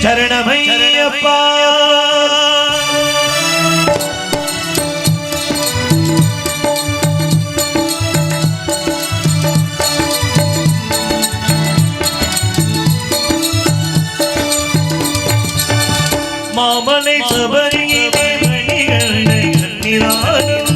சரணமையப்பா மாமலை சபரியிலே மணிகளை கண்ணிராடும்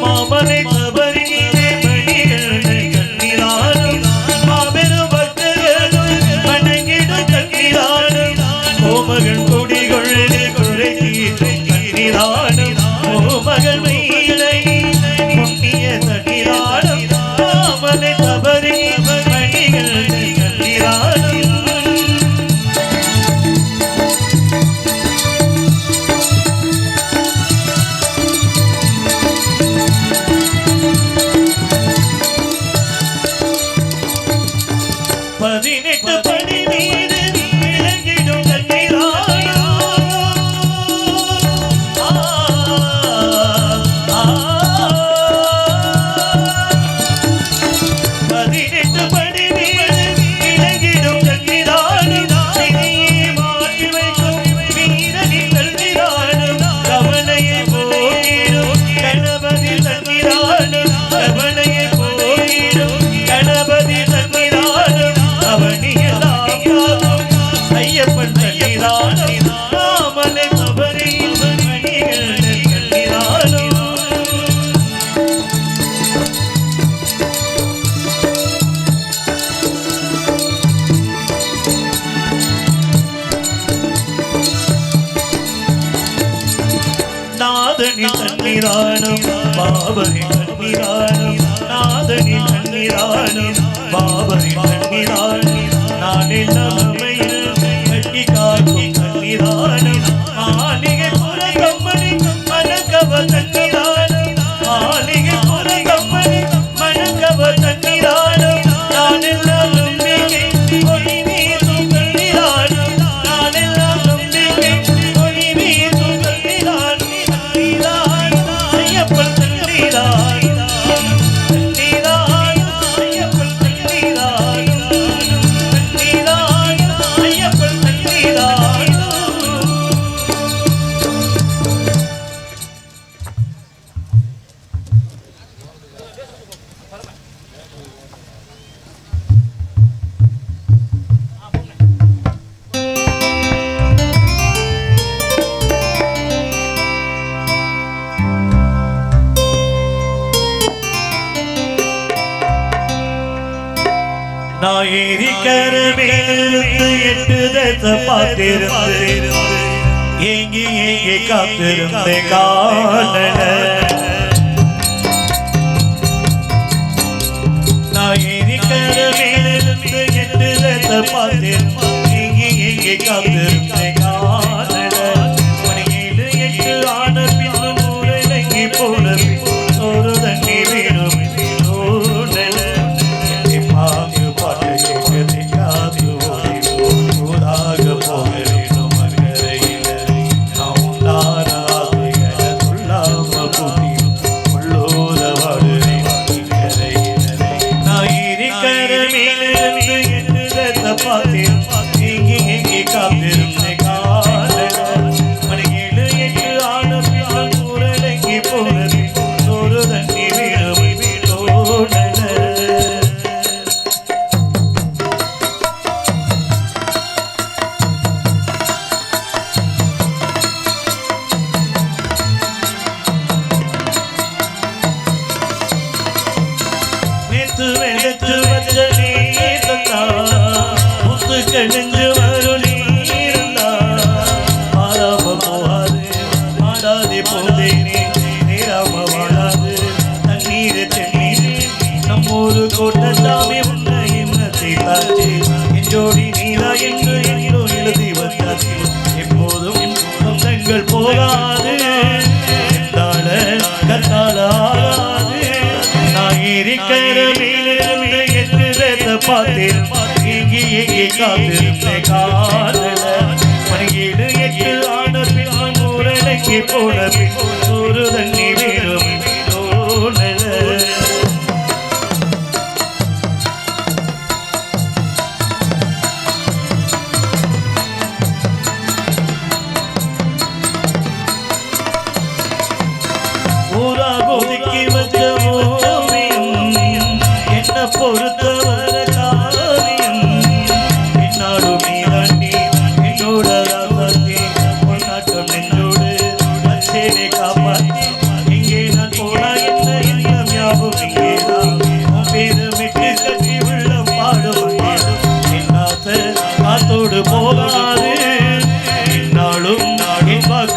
மாமலை சபரியிலே மணிகளை கண்ணிராடும் மாபெரும் பக்தர்களும் வணங்கிடும் கண்ணிராடும் கோமகள் கொடிகொள்ளே குறை தீர்க்கும் கண்ணிராடும் கோமகள் மயிலை புண்ணிய தண்ணிராடும் மாமலை சபரி மணிகளை நாதனி தண்ணீரானும் பாபரி தண்ணீரானும் நாதனி தண்ணீரானும் பாபரி தண்ணீரானும் நானில் நமையில் கட்டி காக்கும் தண்ணீரானும் மாளிகை புற கம்பனி மனக்கவ தண்ணீரானும் மாளிகை புற கம்பனி மனக்கவ தண்ணீரானும் நானில் நம்பிக்கை ஒளி வீசும் தண்ணீரானும் நானில் நம்பிக்கை ஒளி வீசும் தண்ணீரானும் நான் ஏரிக்கரமேலிருந்து 8 தேசம் பார்த்திருந்து ஏங்கி ஏங்கி காத்திருந்த காணல நான் ஏரிக்கரமேலிருந்து 8 தேசம் பார்த்திருந்து ஏங்கி ஏங்கி காத்திருந்த காணல மணி 7 8 ஆன பின்னும் ஊரடங்கி போன ஒரு தண்ணி வேணும் நெஞ்சு மருளி மாறாம போகாது மாடாதே போதேனே நேராம வாழாது தண்ணீர் தென்னீர் நம்மூரு கோட்டை சாமி உன்னை எண்ணத்தை தாச்சு எஞ்சோடி நீரா என்று எங்கோ எழுதி வந்தாச்சு எப்போதும் சொந்தங்கள் போகாது தாழ கத்தால ஆகாது நான் இருக்கிற மேலிருந்து எட்டு பார்த்தேன் எங்கே காத்திருந்த காதல மணி 7 8 ஆன பின் ஊரடங்கி போன பின் ஒரு தண்ணி வேணும்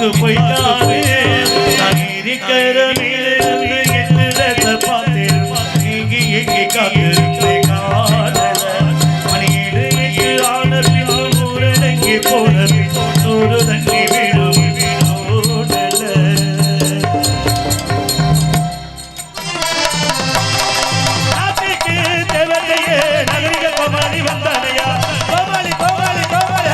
பார்த்து போயிட்டாரு நான் இருக்கிற மேலிருந்து எட்டு பார்த்து எங்கே காத்திருந்தே காதல மணி 7 ஆன பின்னும் ஊரடங்கி போன ஒரு தண்ணி வீடும் வீடோடல நாட்டுக்கு தேவதையே நகரிக கோமாளி வந்தாரையா கோமாளி கோமாளி கோமாளி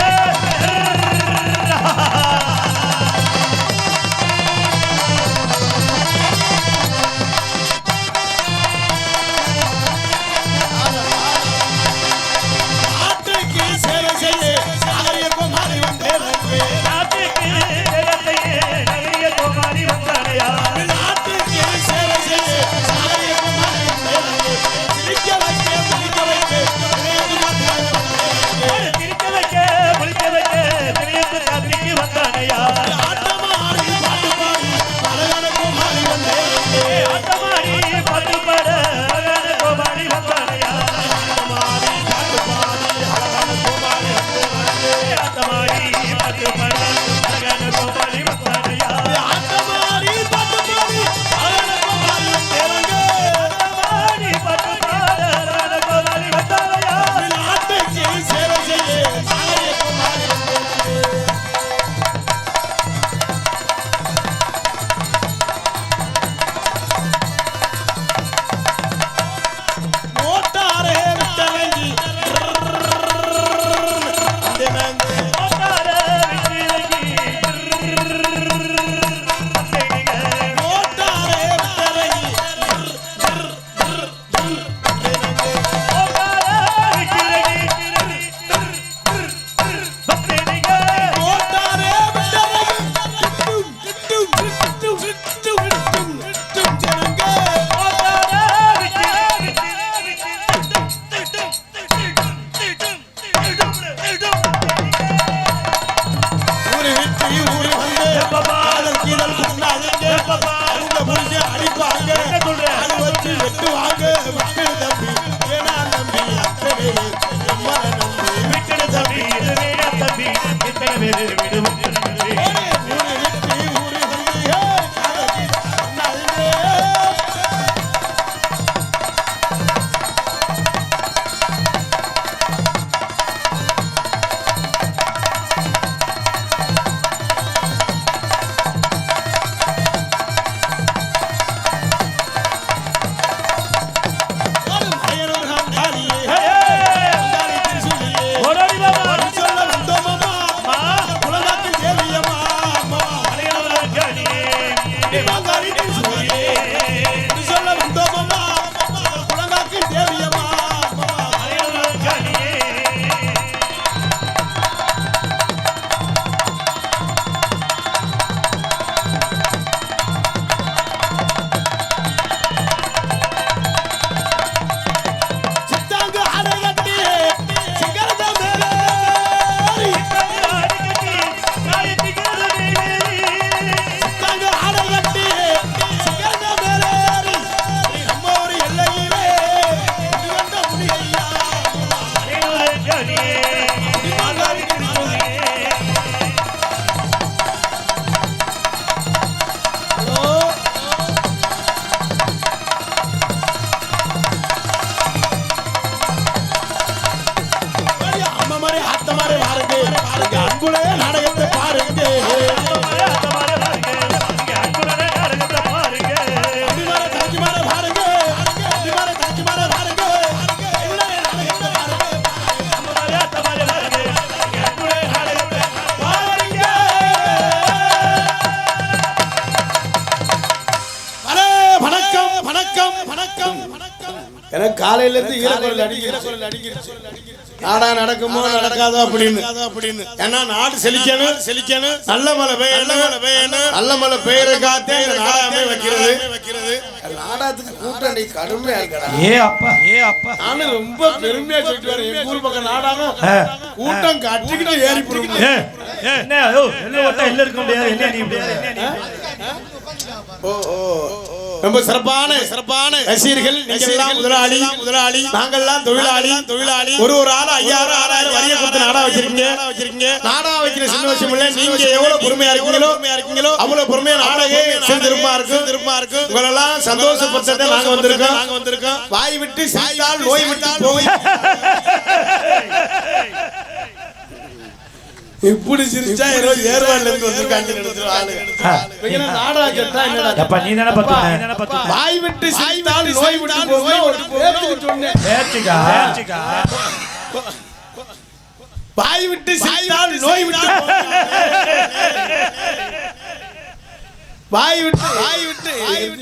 எனக்கு காலையில இருந்து ஈரக்குரல் அடிக்கிருச்சு. நாடா நடக்குமோ நடக்காதோ அப்படின்னு. ஏன்னா நாடு செழிக்கணும் நல்ல மழை பெய்யணும் நல்ல மழை பெய்யற காத்தே நாடாமே வைக்கிறது. நாடகத்துக்கு கூட்டம் நீ கடுமையா இருக்கடா. ஏ அப்பா நானும் ரொம்ப பெருமையா சொல்லிட்டு வரேன். எங்க ஊர் பக்கம் நாடகம் கூட்டம் கட்டிக்கிட்ட ஏறி போடுங்க. என்ன ஓட்ட எல்லாம் இருக்க முடியாது. என்ன நீ ஓ ரொம்ப சிறப்பான ரசிகர்கள். நீங்கள் எல்லாம் முதலாளி நாங்கள்லாம் தொழிலாளி ஒரு ஆள் 5000 6000 வரிய கொடுத்து நாடா வச்சிருக்கீங்க. நாடா வைக்கிற சின்ன விஷயம் இல்ல. நீங்க எவ்வளவு பொறுமையா இருக்கீங்களோ அவ்வளவு பொறுமையா நாடகே திரும்ப இருக்கும். உங்களெல்லாம் சந்தோஷப்படுத்த நாங்க வந்திருக்கோம். வாய் விட்டு சிரித்தால் நோய் விட்டு போய் இப்படி சிரிச்சா ஏர்வாடில இருந்து வந்திருக்காங்க. வாய் விட்டு சிரித்தால் நோய் விட்டு போகும். வாய் விட்டு சிரித்தால் நோய் விட்டு வாய் விட்டு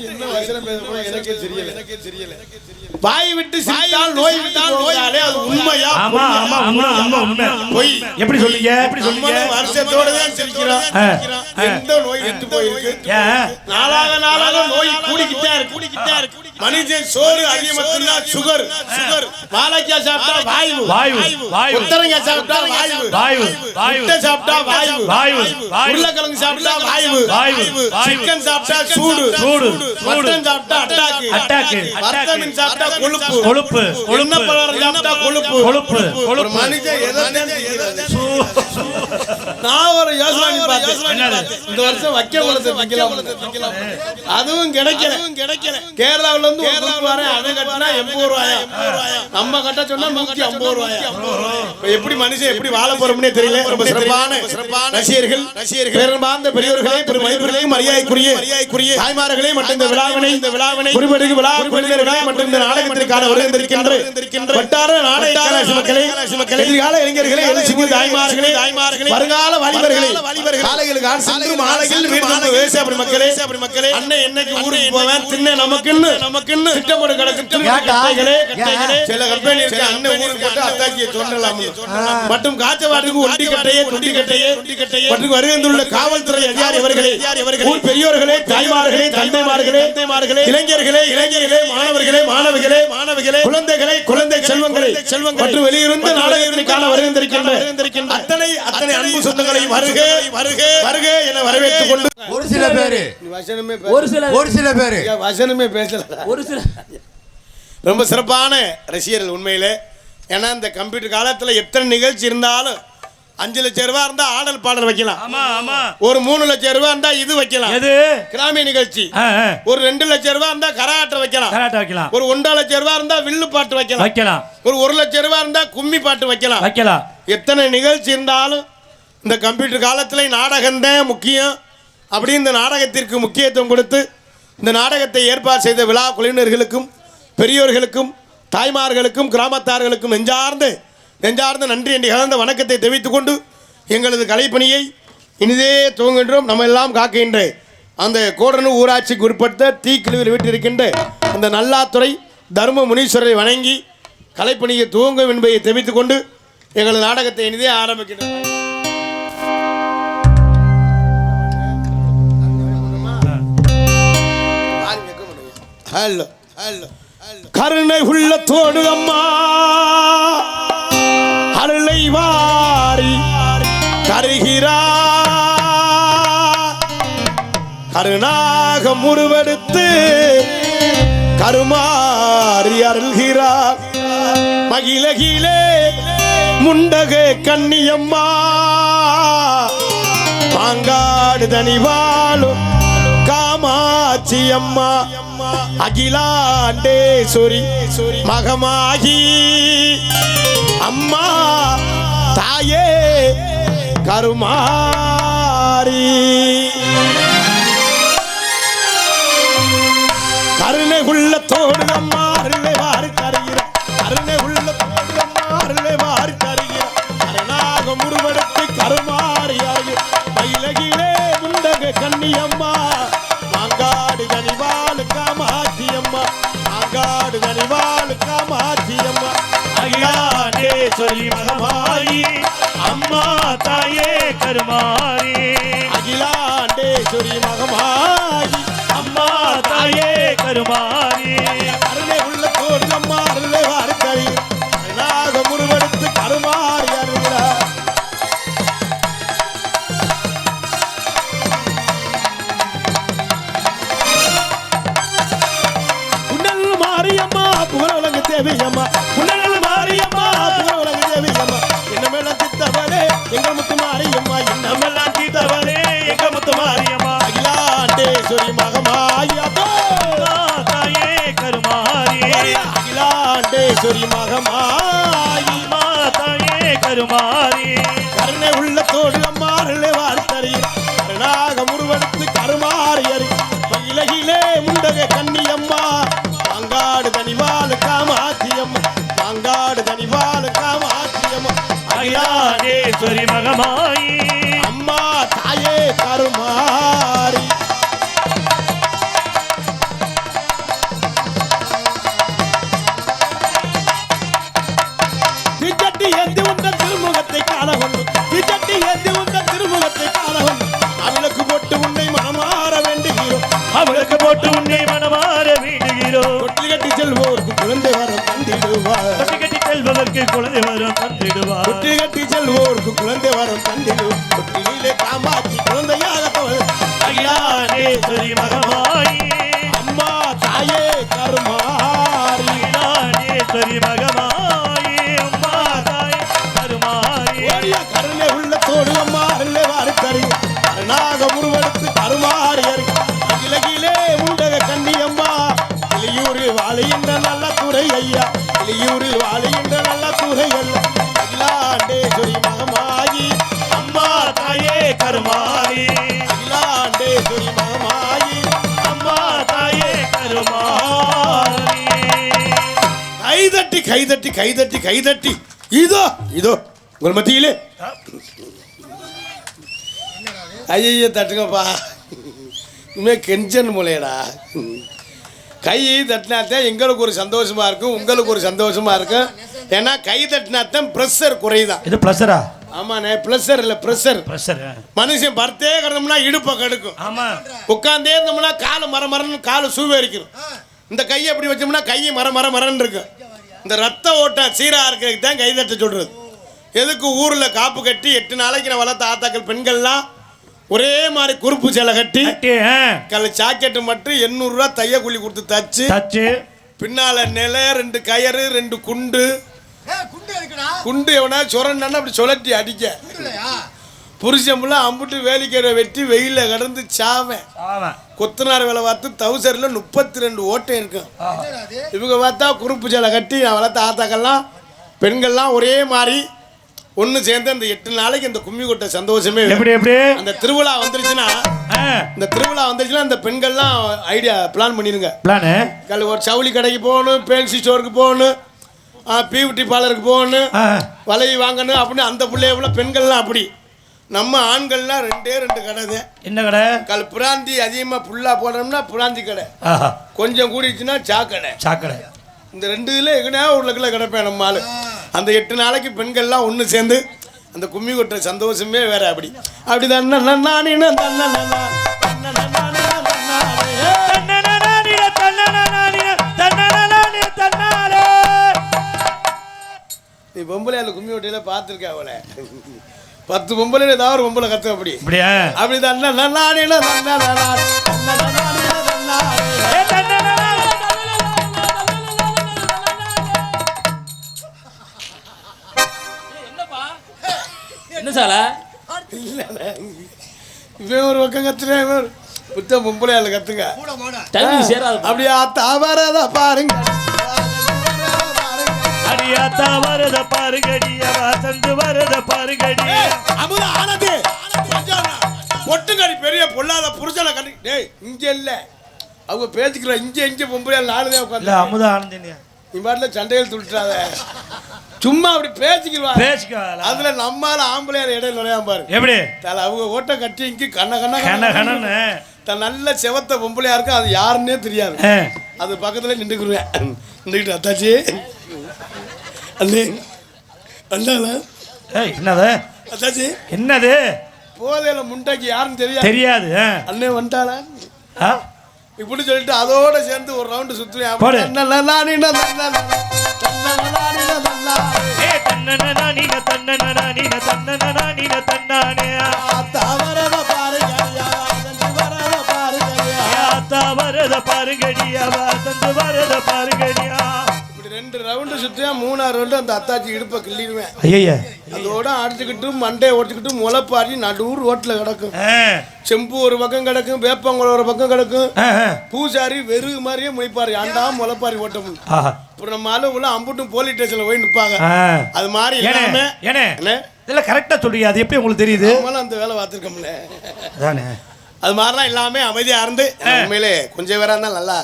என்ன வசனம் பேச எனக்கே தெரியல. வாய் விட்டு சிரித்தால் நோய் விட்டால் நோயாலே அது உண்மையா? ஆமா உண்மை. பொய். எப்படி சொல்றீங்க? வருஷத்தோட தான் சிரிக்கிறோம். எந்த நோய் கெட்டு போயிருக்கு? நாளாக நோய் கூடிக்கிட்டே இருக்கு. மனிதன் சோறு அதிகமா சுகர் வாழைக்கா சாப்பிட்டா வாயு, உத்தரங்காய் சாப்பிட்டா வாயு, முட்டை சாப்பிட்டா வாயு, உருளைக்கிழங்கு சாப்பிட்டா வாயு, சிக்கன் சாப்பிட்டா சூடு, மட்டன் சாப்பிட்டா அட்டாக்கு, வறுத்த மீன் சாப்பிட்டா கொழுப்பு, பழம் சாப்பிட்டா கொழுப்பு. ஒரு மனிதன் நான் ஒரு யோசனை பார்த்தேன். இந்த வருஷம் வைக்க வைக்கலாம், அதுவும் கிடைக்கல. கேரளாவுல இருந்து அதை கட்டினா 80 ரூபாயா, நம்ம கட்ட சொன்னா 150 ரூபாயா. எப்படி மனுஷன் எப்படி வாழ போறோம்னே தெரியல. ரொம்ப சிறப்பான ரசிகர்கள், பெரும்பார்ந்த பெரியவர்களே, பெருமதிப்பிற்குரிய மரியாதைக்குரிய தாய்மார்களே மற்றும் இந்த விழாவினை குறிப்பிடுகிற விழா மற்றும் இந்த நாடகத்திற்கான வருகின்ற வட்டார நாடக மக்களே, எதிர்கால இளைஞர்களே, தாய்மார்களே, வருங்கால வாலிபர்களே, காலைகளுக்கு சென்று மாலைகள் வீட்டு விவசாய மக்களே, அண்ணன் என்னைக்கு ஊருக்கு போவேன் தின்ன நமக்குன்னு திட்டப்பட கிடக்கும் சில கம்பெனி இருக்கு. அண்ணன் ஊருக்கு போட்டு அத்தாக்கிய சொல்லலாம் மற்றும் காய்ச்சவாட்டுக்கு ஒண்டி கட்டையே மற்றும் வருகின்ற காவல்துறை அதிகாரி அவர்களே, ஊர் பெரியோர்களே, தாய்மார்களே, தந்தைமார்களே, இளைஞர்களே, மாணவர்களே, குழந்தை செல்வங்களை மற்றும் வெளியிருந்து நாடகத்திற்கான வருகின்ற அத்தனை அன்பு சொந்தங்களை வருக என வரவேற்றுக் கொண்டு ஒரு சில பேரு வசனமே பேசல. ரொம்ப சிறப்பான ரசிகர்கள் உண்மையிலே. ஏன்னா இந்த கம்ப்யூட்டர் காலத்துல எத்தனை நிகழ்ச்சி இருந்தாலும் 5 லட்சம் ரூபாய் இருந்தா ஆடல் பாடல் வைக்கலாம். ஒரு 3 லட்சம் ரூபாய் இருந்தா இது வைக்கலாம், கிராமிய நிகழ்ச்சி. ஒரு 2 லட்சம் ரூபாய் இருந்தா கரகாட்டம் வைக்கலாம். ஒரு 1.5 லட்சம் ரூபாய் இருந்தா வில்லு பாட்டு வைக்கலாம். ஒரு 1 லட்சம் ரூபாய் இருந்தா கும்மி பாட்டு வைக்கலாம். எத்தனை நிகழ்ச்சி இருந்தாலும் இந்த கம்ப்யூட்டர் காலத்துல நாடகம் தான் முக்கியம். அப்படி இந்த நாடகத்திற்கு முக்கியத்துவம் கொடுத்து இந்த நாடகத்தை ஏற்பாடு செய்த விழா குழுவினர்களுக்கும் பெரியோர்களுக்கும் தாய்மார்களுக்கும் கிராமத்தார்களுக்கும் நெஞ்சார்ந்த நன்றி என்று கலந்த வணக்கத்தை தெரிவித்துக் கொண்டு எங்களது கலைப்பணியை இனிதே துவங்குகின்றோம். நம்ம எல்லாம் காக்கின்ற அந்த கோடனூர் ஊராட்சிக்கு உட்பட்ட தீக்கிழிவில் வீட்டிருக்கின்ற அந்த நல்லாத்துறை தர்ம முனீஸ்வரரை வணங்கி கலைப்பணியை துவங்கும் என்பதை தெரிவித்துக் கொண்டு எங்களது நாடகத்தை இனிதே ஆரம்பிக்கின்றோம். ஹலோ கருணை உள்ளத்தோடு அம்மா அருளை வாரி தருகிறார், கருணாக முருவெடுத்து கருமாறி அருள்கிறார். மகிழகிலே முண்டக கன்னியம்மா பாங்காடு தனிவாளும் காமாட்சி அம்மா அகிலாண்டேஸ்வரி மகமாகி அம்மா தாயே கருமாரி கருணை உள்ளத்தோடு அம்மா அருளை வாரி தருகிறார், கருணை உள்ளத்தோடு அம்மா அருளை வாரி தருகிறார். கருணாக முருவெடுத்து கருமாறி மயிலகிலே முண்டக கன்னியம்மா மாங்காடு கனிவாளு காமாட்சி அம்மா, மாங்காடு கனிவாளு காமாட்சி அம்மா அகிலாண்டேஸ்வரி மகமாயி அம்மா தாயே கருமாரி, அகிலாண்டேஸ்வரி மகமாயி அம்மா தாயே கருமாரி. அருளை உள்ளத்தோடு அம்மா அருளை வாரி தருகிறார், முருவெடுத்து கருமாறி அருகிறார். கருமாண்டேஸ்வரி மகமாயி அம்மா தாயே கருமாரி அகிலாண்டேஸ்வரி மகமாயி அம்மா தாயே கருமாரி கருணை உள்ளத்தோடு அம்மாறிலே வார்த்தறி கருணாக முருவெடுத்து கருமாறியறி இலகிலே முண்டக கன்னியம்மா மாங்காடு தனிவாளு காமாத்தியம்மா மாங்காடு தனிவாளு காமாத்தியம்மா அகிலாண்டேஸ்வரி மகமாயி அம்மா தாயே கருமாரி திச்சட்டி ஏந்தி உண்ட திருமுகத்தை காண கொண்டு திச்சட்டி ஏந்தி உண்ட திருமுகத்தை காண கொண்டு அவளுக்கு போட்டு உன்னை மனமாற வேண்டுகிறோம் அவளுக்கு போட்டு உன்னை மனமாற வேண்டுகிறோம் தொட்டில் கட்டி செல்வோருக்கு குழந்தை வரம் தந்திடுவார் தொட்டி கட்டி செல்பவர்க்கு குழந்தை வரும் தந்திடுவார் தொட்டில் கட்டி செல்வோருக்கு குழந்தை வரம் தந்திடுவார் தொட்டிலே காமாட்சி குழந்தையாக அகிலாண்டேஸ்வரி மகமாயி அம்மா தாயே கருமாரி அகிலாண்டேஸ்வரி மகமாயி அம்மா தாயே கருமாரி ஓடிய கருணை உள்ளத்தோடு அம்மா அருளை வாரித்தறி கருணாக உருவெடுத்து கருமாறி அறி அகிலகிலே முண்டக கண்ணி அம்மா இளையூரில் வாழுகின்ற நல்ல துறை ஐயா இளையூரில் வாழுகின்ற நல்ல துறை அல்ல அகிலாண்டேஸ்வரி மகமாயி அம்மா தாயே கருமாரி அகிலாண்டேஸ்வரி மகமாயி அம்மா தாயே கருமாரி கைதட்டி கைதட்டி கைதட்டி கைதட்டி இதோ இதோ உங்கள் மத்தியிலே ஐய தட்டுங்கப்பா இனிமே கெஞ்சன் மூலையடா கை தட்டினாத்தான் எங்களுக்கு ஒரு சந்தோஷமா இருக்கும் உங்களுக்கு ஒரு சந்தோஷமா இருக்கும் ஏன்னா கை தட்டினாத்தான் ப்ரெஷர் குறையுதான் இது பிளஸரா ஆமாண்ணே ப்ரெஷர் இல்லை ப்ரெஷர் பிரஷர் மனுஷன் படுத்தே கிடந்தோம்னா இடுப்பை கடுக்கும் ஆமா உட்காந்தே இருந்தோம்னா காலு மரன்னு காலு சூவேரிக்கணும் இந்த கையை எப்படி வச்சோம்னா கை மரன்னு இருக்கும் இந்த ரத்த ஓட்டம் சீராக இருக்கிறதுக்கு தான் கை தட்ட சொல்றது எதுக்கு ஊரில் காப்பு கட்டி 8 நாளைக்கு நான் வளர்த்த ஆத்தாக்கள் பெண்கள்லாம் ஒரே மாதிரி குறுப்பு சேலை கட்டி கல் ஜாக்கெட்டு மட்டும் 800 ரூபா தைய கூலி கொடுத்து தச்சு பின்னால நிலை 2 கயறு 2 குண்டு குண்டு எவனா சுரண்டான்னு அப்படி சுழட்டி அடிக்க புருஷம்புல அம்புட்டு வேலிக்கரை வெட்டி வெயில கடந்து சாவேன் கொத்தனார் வேலை பார்த்து தௌசரில் 32 ஓட்டம் இருக்கும் இவங்க பார்த்தா குறுப்பு சேலை கட்டி நான் வளர்த்த ஆத்தாக்கள்லாம் பெண்கள்லாம் ஒரே மாதிரி ஒன்று சேர்ந்து அந்த 8 நாளைக்கு இந்த கும்மி கொட்ட சந்தோஷமே எப்படி எப்படி அந்த திருவிழா வந்துருச்சுன்னா அந்த பெண்கள்லாம் ஐடியா பிளான் பண்ணிருங்க ஒரு சவுளி கடைக்கு போகணும் பேன்சி ஸ்டோருக்கு போகணும் பியூட்டி பார்லருக்கு போகணும் வளைய வாங்கணும் அப்படின்னு அந்த பிள்ளைய பெண்கள்லாம் அப்படி நம்ம ஆண்கள்லாம் 2 கடை தான் என்ன கடை பிராந்தி அதிகமாக புல்லா போனோம்னா பிராந்தி கடை கொஞ்சம் கூடிச்சுன்னா சாக்கடை இந்த 2 இதில் எங்கனா ஒரு கிலோ கிடப்பேன் நம்ம ஆளு அந்த 8 நாளைக்கு பெண்கள்லாம் ஒன்று சேர்ந்து அந்த கும்மி கொட்டுற சந்தோஷமே வேற அப்படிதான் நீ பொம்பளையால கும்மி கொட்டையில பார்த்துருக்க அவளை 10 பொம்பளை ஏதாவது ஒரு பொம்பளை கத்து அப்படிதான் என்ன சால இவன் ஒரு பக்கம் கத்துறேன் புத்த பொம்பளையால கத்துங்க அப்படியா தாவரத பாருங்க அடியா தாவரத பாருங்கடியா வாசந்து வரத பாருங்கடி அமுத ஆனது பொட்டுங்கடி பெரிய பொல்லாத புருஷனை கட்டி டேய் இங்க இல்ல அவங்க பேசிக்கிற இங்க பொம்பளையால நாலுதான் உட்காந்து அமுத ஆனந்தியா நீ பாட்டில் சண்டையில் துளிட்டாத சும்மா அப்படி பேசிக்குவா அதுல நம்மால ஆம்பளையார் இடையில நுழையாம பாரு எப்படி அவங்க ஓட்ட கட்டி இங்க கண்ண நல்ல செவத்த பொம்பளையா இருக்கும் அது யாருன்னே தெரியாது அது பக்கத்துல நின்றுக்குருவேன் நின்றுக்கிட்டு அத்தாச்சி அல்லே என்னது அத்தாச்சி என்னது போதையில முண்டைக்கு யாருன்னு தெரியாது அண்ணே வந்துட்டாளா இப்படி சொல்லிட்டு அதோட சேர்ந்து ஒரு ரவுண்டு சுத்துவேன் 2 ரவுண்டு சுத்தியா 3ஆவது ரவுண்டு அந்த அத்தாச்சி இடுப்பை கிள்ளிடுவேன். ஐயா அதோட அடிச்சுக்கிட்டு மண்டையை ஒடிச்சுக்கிட்டு முளைப்பாரி நடுவுர் ரோட்டில் கிடக்கும். செம்பு ஒரு பக்கம் கிடக்கும், வேப்பங்குளம் ஒரு பக்கம் கிடக்கும். பூசாரி வெறுகு மாதிரியே முளைப்பாரு, ஆண்டா முளைப்பாரி ஓட்டம். அப்புறம் நம்ம அளவுல அம்புட்டும் போலீஸ் ஸ்டேஷன்ல போய் நிற்பாங்க. அது மாதிரி எல்லாமே இதெல்லாம் கரெக்டா சொல்றீங்க. அது எப்படி உங்களுக்கு தெரியுது? அந்த வேலை பார்த்துருக்கோம்ல. அது மாதிரிலாம் எல்லாமே அமைதியாக இருந்து உண்மையிலே கொஞ்சம் பேராக இருந்தால் நல்லா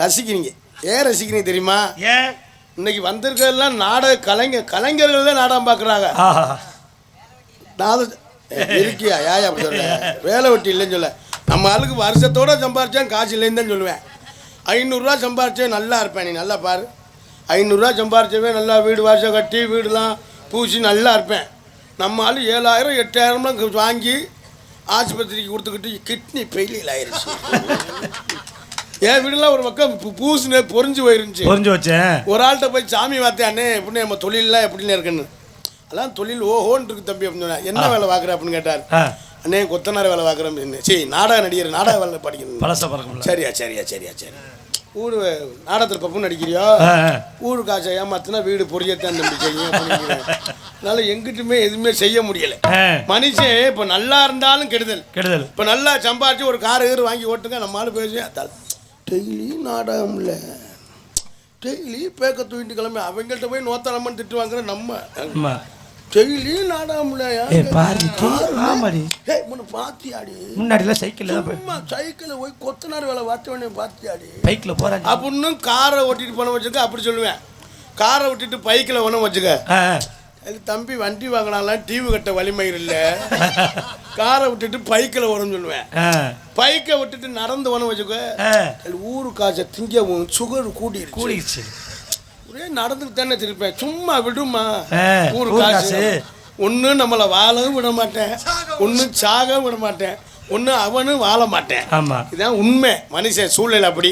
ரசிக்கிறீங்க. ஏன் ரசிக்கிறீங்க தெரியுமா? ஏன் இன்னைக்கு வந்திருக்கிறதெல்லாம் நாடக கலைஞர்கள் தான் நாடகம் பார்க்குறாங்க. நான் இருக்கியா ஏன் அப்படி சொல்ல? வேலை வெட்டி இல்லைன்னு சொல்ல. நம்ம ஆளுக்கு வருஷத்தோடு சம்பாரிச்சேன், காசு இல்லைன்னு தான் சொல்லுவேன். 500 சம்பாரிச்சேன் நல்லா இருப்பேன். நீ நல்லா பாரு, 500 சம்பாரிச்சவே நல்லா வீடு வாசல் கட்டி வீடுலாம் பூசி நல்லா இருப்பேன். நம்ம ஆள் 7,000 8,000 வாங்கி ஆஸ்பத்திரிக்கு கொடுத்துக்கிட்டு கிட்னி ஃபெயிலியர் ஆயிடுச்சு. என் வீடுலாம் ஒரு பக்கம் பூசுனே பொறிஞ்சு போயிருந்துச்சு. பொறிஞ்சு வச்சேன். ஒரு ஆள்கிட்ட போய் சாமி வார்த்தையானே எப்படின்னு நம்ம தொழிலெலாம் எப்படின்னு இருக்குன்னு. அதெல்லாம் தொழில் ஓஹோன்னு இருக்கு தம்பி அப்படின்னு சொன்னேன். என்ன வேலை பார்க்குற அப்படின்னு கேட்டார். அண்ணே கொத்தனார் வேலை பார்க்குறேன். சரி நாடக நடிகர், நாடக வேலை படிக்கணும். சரியா சரி ஊர் நாடகத்தில் பப்புன்னு நடிக்கிறியோ, ஊரு காசை ஏமாத்தினா வீடு பொரியத்தான் தம்பி செய்யும் அப்படிங்கிறேன். அதனால எங்கிட்டுமே எதுவுமே செய்ய முடியலை. மனுஷன் இப்போ நல்லா இருந்தாலும் கெடுதல். இப்போ நல்லா சம்பாதிச்சு ஒரு கார் வாங்கி ஓட்டுங்க, நம்மளால பேசி டெய்லி நாடகம் இல்லை, டெய்லி பேக்க தூக்கிட்டு கிளம்பி அவங்கள்ட்ட போய் நோத்தனம்மன்னு திட்டு வாங்குற நம்ம டெய்லி நாடகம் இல்லையா? பாத்தியாடி முன்னாடி சைக்கிள் சைக்கிள் போய் கொத்தனார் வேலை வாச்சவனே பாத்தியாடி பைக்கில் போறேன் அப்படின்னு காரை ஓட்டிட்டு போன வச்சுக்க. அப்படி சொல்லுவேன். காரை விட்டுட்டு பைக்கில் ஒன்றும் வச்சுக்க. தம்பி வண்டி வாங்கினாலாம் டிவி கட்ட வலிமை இல்லை, காரை விட்டுட்டு பைக்கில் வரும்னு சொல்லுவேன். பைக்கை விட்டுட்டு நடந்து ஒன்று வச்சுக்க. ஊரு காசை திங்க சுகர் கூடிடுச்சு. ஒரே நடந்துட்டு தானே திருப்பேன். சும்மா விடுமா ஊரு காசு. ஒன்று நம்மளை வாழவும் விட மாட்டேன், ஒன்று சாகவும் விட மாட்டேன், ஒன்று அவனும் வாழ மாட்டேன். ஆமாம், இதுதான் உண்மை. மனுஷன் சூழ்நிலை அப்படி.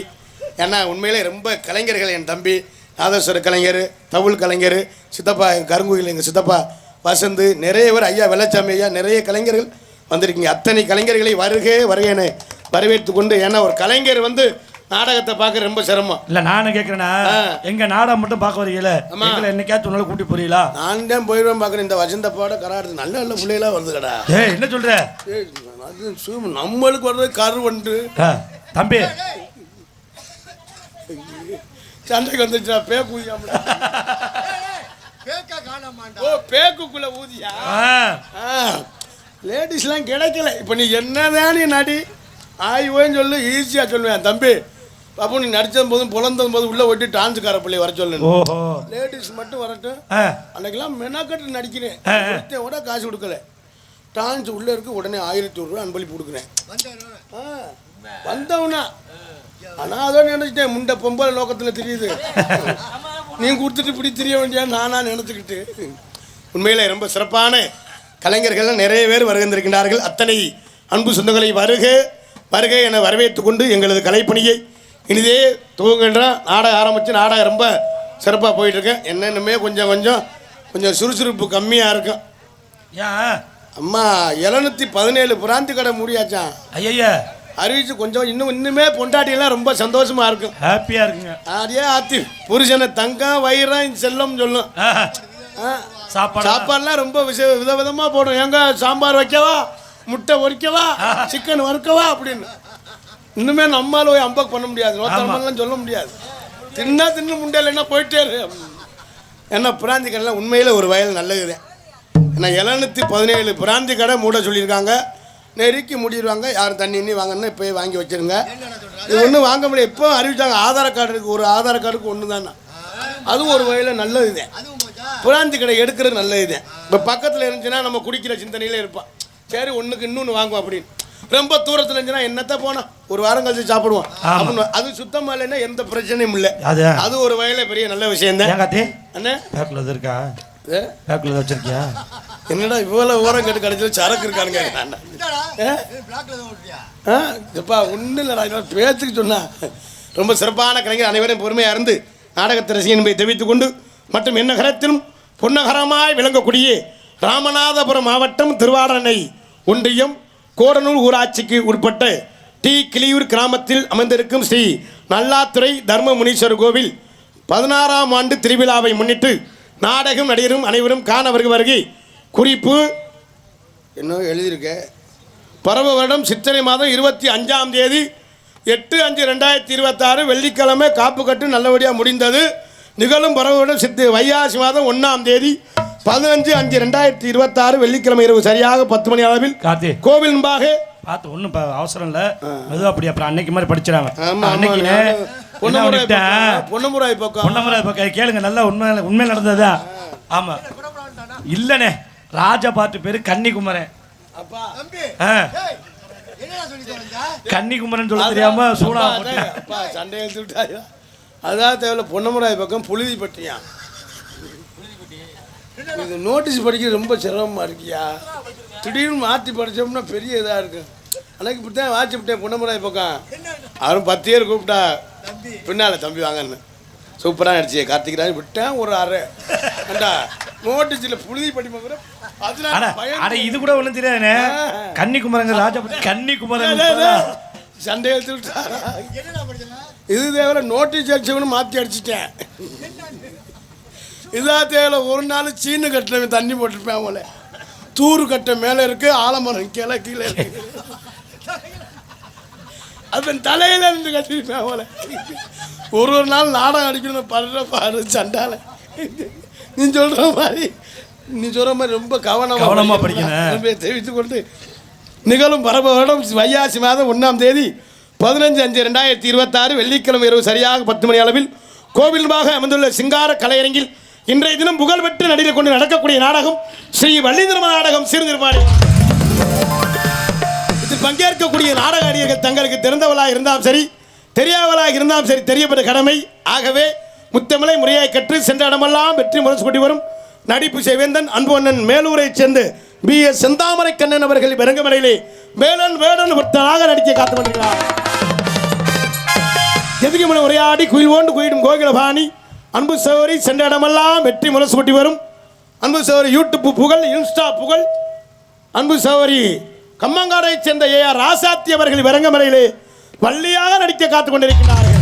ஏன்னா உண்மையிலே ரொம்ப கலைஞர்கள். என் தம்பி நாதஸ்வர கலைஞர், தவுள் கலைஞர், சித்தப்பா எங்கள் கருங்குயில் எங்கள் சித்தப்பா வசந்து, நிறைய பேர், ஐயா வெள்ளச்சாமி ஐயா, நிறைய கலைஞர்கள் வந்திருக்கீங்க. அத்தனை கலைஞர்களை வருகேன்னு வரவேற்று கொண்டு. ஏன்னா ஒரு கலைஞர் நாடகத்தை பார்க்க ரொம்ப சிரமம் இல்லை. நானும் கேட்குறேன்னா எங்க நாடகம் மட்டும் பார்க்க வரீங்கள, என்னைக்காச்சும் உன்னால கூட்டி போறீங்களா? நான் தான் போயிடுவேன் பார்க்குறேன். இந்த வசந்தப்பாவோட கராடு நல்ல நல்ல பிள்ளைகளாக வருது கடா. என்ன சொல்ற? நம்மளுக்கு வர்றது கரு வந்து தம்பி சண்டைக்கு வந்துச்சா பேக்கு ஊதியாமல. ஓ பேக்குக்குள்ள ஊதியா? லேடிஸ்லாம் கிடைக்கல. இப்போ நீ என்னதான் நடி ஆய்வோன்னு சொல்லு, ஈஸியாக சொல்லுவேன். தம்பி அப்போ நீ நடிச்ச போதும் புலந்தது போது உள்ள ஒட்டி டான்ஸுக்கார பிள்ளைய வர சொல்லு. லேடிஸ் மட்டும் வரட்டும். அன்னைக்கெல்லாம் மெனாக்கட்டு நடிக்கிறேன், கூட காசு கொடுக்கல. டான்ஸ் உள்ளே இருக்கு, உடனே 1,100 அன்பளிப்பு கொடுக்குறேன். வந்தவனா ஆனால் அதோ நினைச்சிட்டேன் முண்டை பொம்பளை நோக்கத்தில் தெரியுது. நீ கொடுத்துட்டு இப்படி தெரிய வேண்டியா நானா நினச்சிக்கிட்டு. உண்மையிலே ரொம்ப சிறப்பான கலைஞர்கள் நிறைய பேர் வருகின்றிருக்கின்றார்கள். அத்தனை அன்பு சொந்தங்களை வருகை என வரவேற்று கொண்டு எங்களது கலைப்பணியை இனிதே துவங்குகின்ற நாடகம் ஆரம்பித்து நாடகம் ரொம்ப சிறப்பாக போயிட்டுருக்கேன். என்னென்னுமே கொஞ்சம் சுறுசுறுப்பு கம்மியாக இருக்கும். அம்மா 717 பிராந்தி கடை மூடியாச்சான். ஐயா அறிவிச்சு கொஞ்சம் இன்னுமே பொண்டாட்டியெல்லாம் ரொம்ப சந்தோஷமா இருக்கும், ஹாப்பியாக இருக்குங்க. அதே ஆத்தி புருஷனை தங்கம் வயிறான் செல்லம் சொல்லும். சாப்பாடுலாம் ரொம்ப விதவிதமாக போடும். எங்க சாம்பார் வைக்கவா, முட்டை பொரிக்கவா, சிக்கன் வறுக்கவா அப்படின்னு. இன்னுமே நம்மளால போய் அம்பக் பண்ண முடியாது, நோத்தமெல்லாம் சொல்ல முடியாது. தின்னு முண்டையில் என்ன போயிட்டே இரு. ஏன்னா பிராந்தி கடைலாம் உண்மையில் ஒரு வயல் நல்லதுதான். ஏன்னா 717 பிராந்தி கடை மூட சொல்லியிருக்காங்க. நெருக்கி முடிடுவாங்க. யாரும் தண்ணி வாங்கன்னா இப்போயே வாங்கி வச்சுருங்க. இது ஒன்றும் வாங்க முடியாது. இப்போ அறிவிச்சாங்க ஆதார் கார்டு இருக்குது, ஒரு ஆதார் கார்டுக்கு ஒன்று தானே. அதுவும் ஒரு வகையில் நல்லதுதான். பிராந்தி கடை எடுக்கிறது நல்லதுதான். இப்போ பக்கத்தில் இருந்துச்சுன்னா நம்ம குடிக்கிற சிந்தனையிலே இருப்பான். சரி ஒன்றுக்கு இன்னொன்று வாங்குவோம் அப்படின்னு. ரொம்ப தூரத்தில் இருந்துச்சுன்னா என்னத்த போனால் ஒரு வாரம் கழிச்சு சாப்பிடுவோம் அப்படின்னு. அது சுத்தமாக இல்லைன்னா எந்த பிரச்சனையும் இல்லை. அது ஒரு வகையில் பெரிய நல்ல விஷயம் தான். அண்ணே இருக்கா வச்சிருக்கியா? என்னடா இவ்வளவு ஓரம் கேட்டு கிடைச்சது சரக்கு இருக்கானுங்க. ஒன்றும் இல்லைடா பேச்சுக்கு சொன்னா. ரொம்ப சிறப்பான கலைஞர் அனைவரும் பொறுமையாக இருந்து நாடகத்தை ரசிகன் என்பதை தெரிவித்துக் கொண்டு மற்றும் என்னகரத்திலும் பொன்னகரமாய் விளங்கக்கூடிய ராமநாதபுரம் மாவட்டம் திருவாரணை ஒன்றியம் கோடனூர் ஊராட்சிக்கு உட்பட்ட டி கிளியூர் கிராமத்தில் அமைந்திருக்கும் ஸ்ரீ நல்லாத்துறை தர்ம முனீஸ்வரர் கோவில் 16ஆம் ஆண்டு திருவிழாவை முன்னிட்டு நாடகம் நடிகரும் அனைவரும் காண வருகை. குறிப்பு என்ன எழுதியிருக்க? பரவ வருடம் சித்திரை மாதம் 25ஆம் தேதி 8/5/2026 வெள்ளிக்கிழமை காப்பு கட்டு நல்லபடியாக முடிந்தது. நிகழும் பரவ வருடம் வைகாசி மாதம் 1ஆம் தேதி 15/5/2026 வெள்ளிக்கிழமை இரவு சரியாக 10 மணி அளவில் கோவில் முன்பாக பார்த்து ஒன்றும் அவசரம் இல்லை. அது அப்படி அப்புறம் அன்னைக்கு மாதிரி படிச்சிடாங்க. பொன்னமுராய் பக்கம் கேளுங்க, நல்லா உண்மை நடந்ததா? ஆமா இல்லனே, ராஜா பாட்டு பேரு கன்னிகுமரன். கன்னிகுமரன் சொல்ல தெரியாம சூடா சண்டை எடுத்துட்டாயா? அதான் தேவையில்ல. பொன்னமுராய் பக்கம் புழுதி பட்டியா? இது நோட்டீஸ் படிக்க ரொம்ப சிரமமா இருக்கியா? திடீர்னு மாற்றி படித்தோம்னா பெரிய இதாக இருக்கு. அன்னைக்கு இப்படி தான் வாட்சி விட்டேன் பொன்னமுராய் பக்கம். அவரும் 10 பேர் கூப்பிட்டா பின்னால் தம்பி வாங்கன்னு சூப்பராக நடிச்சியே கார்த்திக்ராஜ் விட்டேன் ஒரு அரை ஏண்டா நோட்டீஸில் புழுதி படிப்பாங்க. அதனால இது கூட ஒன்றும் தெரியாதுண்ணே. கன்னிகுமரங்க ராஜா கன்னிகுமரன் சண்டை எடுத்து விட்டாரா? இது தேவை நோட்டீஸ் அடிச்சவனு மாற்றி அடிச்சிட்டேன். இதா தேவையில்ல. ஒரு நாள் சீனு கட்டின தண்ணி போட்டிருப்பேன். அவங்கள தூரு கட்ட மேலே இருக்கு, ஆலமரம் கீழே இருக்கு. அது தலையில இருந்து கட்டிருப்பேன். அவங்கள ஒரு நாள் நாடகம் அடிக்கணும் பாரு சண்டால. நீ சொல்ற மாதிரி ரொம்ப கவனமா படிக்கணும். தெரிவித்துக் கொண்டு நிகழும் பரவ வருடம் வைகாசி மாதம் 1ஆம் தேதி 15/5/2026 வெள்ளிக்கிழமை இரவு சரியாக 10 மணி அளவில் கோவில் முன்பாக அமைந்துள்ள சிங்கார கலையரங்கில் இன்றைய தினம் புகழ்பெற்ற நடிகர் கொண்டு நடக்கக்கூடிய நாடகம் ஸ்ரீ வள்ளி திருமண நாடகம் சீர்திருப்பாடு. இதில் பங்கேற்கக்கூடிய நாடக நடிகர்கள் தங்களுக்கு தெரிந்தவளாக இருந்தாலும் சரி, தெரியாதவளாக இருந்தாலும் சரி தெரியப்பட்ட கடமை. ஆகவே முத்தமிழை முறையாய் கற்று சென்ற இடமெல்லாம் வெற்றி முரசு கொண்டு வரும் நடிப்பு செய்வேந்தன் அன்புவண்ணன் மேலூரை சேர்ந்து B.S. செந்தாமரை கண்ணன் அவர்கள் பெருங்கமலையிலே வேடன் பக்தனாக நடிக்க காத்து கொண்டிருக்கிறார். எதுக்கு உரையாடி குயில் ஓண்டு குயிடும் கோகிலபாணி அன்பு சகோதரி சென்ற இடமெல்லாம் வெற்றி முரசு கொட்டி வரும் அன்பு சகோதரி யூடியூப் புகழ், இன்ஸ்டா புகழ், அன்பு சகோதரி கம்மங்காடை சேர்ந்த A.R. ராசாத்தி அவர்கள் விரங்கமலையிலே வள்ளியாக நடிக்க காத்துக் கொண்டிருக்கிறார்கள்.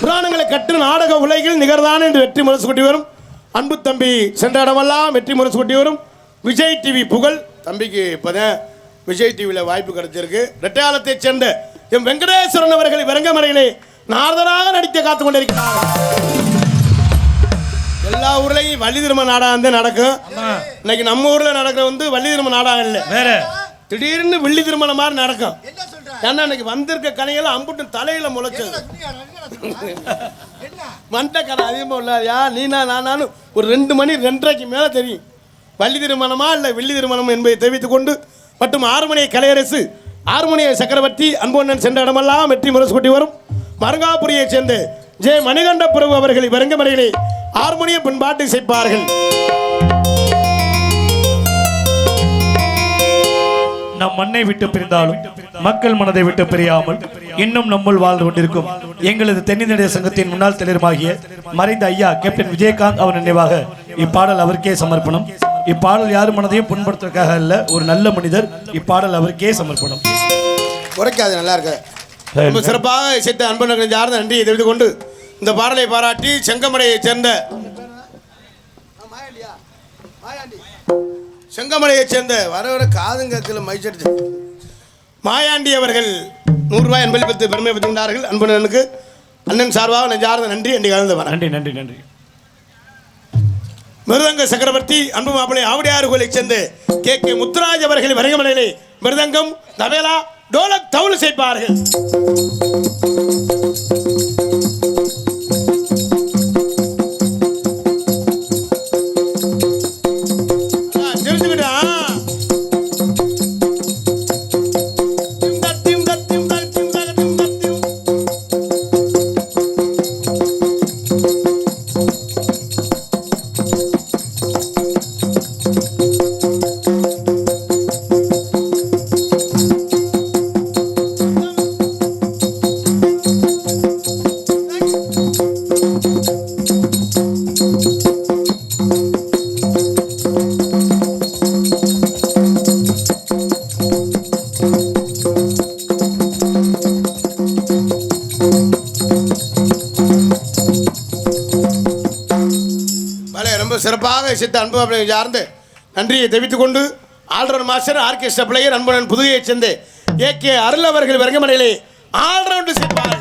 புராணங்களை கற்று நாடக உலகில் நிகர்தான் என்று வெற்றி முரசு கொட்டி வரும் அன்பு தம்பி சென்ற இடமெல்லாம் வெற்றி முரசு கொட்டி வரும் விஜய் டிவி புகழ். தம்பிக்கு இப்போதான் விஜய் டிவியில் வாய்ப்பு கிடைச்சிருக்கு. ரெட்டையாளத்தை சேர்ந்த எம் வெங்கடேஸ்வரன் அவர்கள் விரங்கமலையிலே நாரதராக நடிக்க காத்துக் கொண்டிருக்கிறார்கள். எல்லா ஊர்லயும் வள்ளி திருமண நாடகம் தான் நடக்கும். இன்னைக்கு நம்ம ஊர்ல நடக்கிற வள்ளி திருமண நாடகம் இல்லை, வேற திடீர்னு வெள்ளி திருமணம் மாதிரி நடக்கும். ஏன்னா இன்னைக்கு வந்திருக்க கலையெல்லாம் அம்புட்டு தலையில முளைச்சது. மண்டை கடை அதிகமாக உள்ளாரியா? நானும் ஒரு 2 மணி 2:30க்கு மேலே தெரியும் வள்ளி திருமணமா இல்லை வெள்ளி திருமணம் என்பதை தெரிவித்துக் கொண்டு மற்றும் 6 மணி கலையரசு 6 மணி சக்கரவர்த்தி அன்பொன்னன் சென்ற இடமெல்லாம் வெற்றி முரசு கொட்டி வரும் மருங்காபுரியை சேர்ந்து ஜே மணிகண்ட பிரபு அவர்கள் விரங்கமலையிலே ஹார்மோனிய பண்பாட்டு இசைப்பார்கள். நம் மண்ணை விட்டு பிரிந்தாலும் மக்கள் மனதை விட்டு பிரியாமல் இன்னும் நம்முள் வாழ்ந்து கொண்டிருக்கும் எங்களது தென்னிந்திய சங்கத்தின் முன்னாள் தலைவராகிய மறைந்த ஐயா கேப்டன் விஜயகாந்த் அவர் நினைவாக இப்பாடல் அவருக்கே சமர்ப்பணம். இப்பாடல் யார் மனதையும் புண்படுத்துவதற்காக அல்ல, ஒரு நல்ல மனிதர். இப்பாடல் அவருக்கே சமர்ப்பணம். குறைக்காது, நல்லா இருக்கு. ரொம்ப சிறப்பாக இசைத்த அன்பர்கள் யாரும் நன்றியை தெரிவித்துக் கொண்டு இந்த பாடலை பாராட்டி செங்கமலையை சேர்ந்த வர வர காதுங்கத்தில் மைச்சடிச்சு மாயாண்டி அவர்கள் 100 ரூபாய் அன்பளிப்பத்து பெருமை பெற்றுள்ளார்கள். அன்பனுக்கு அண்ணன் சார்பாக நெஞ்சார்ந்த நன்றி. அன்றி கலந்து நன்றி நன்றி நன்றி. மிருதங்க சக்கரவர்த்தி அன்பு மாப்பிள்ளை ஆவடியார் கோயிலை சேர்ந்து கே முத்துராஜ் அவர்கள் வரங்கமலையிலே மிருதங்கம், தபேலா, டோலக், தவுல் செய்ப்பார்கள். ரொம்ப சிறப்பாக இசைத்த அன்பு சார்ந்து நன்றியை தெரிவித்துக் கொண்டு ஆல்ரவுண்ட் மாஸ்டர் ஆர்கெஸ்ட்ரா பிளேயர் அன்புடன் புதுகையைச் சேர்ந்த ஏ.கே. அருள் அவர்கள் விரங்கமடையிலே ஆல்ரவுண்டு சேர்ப்பார்.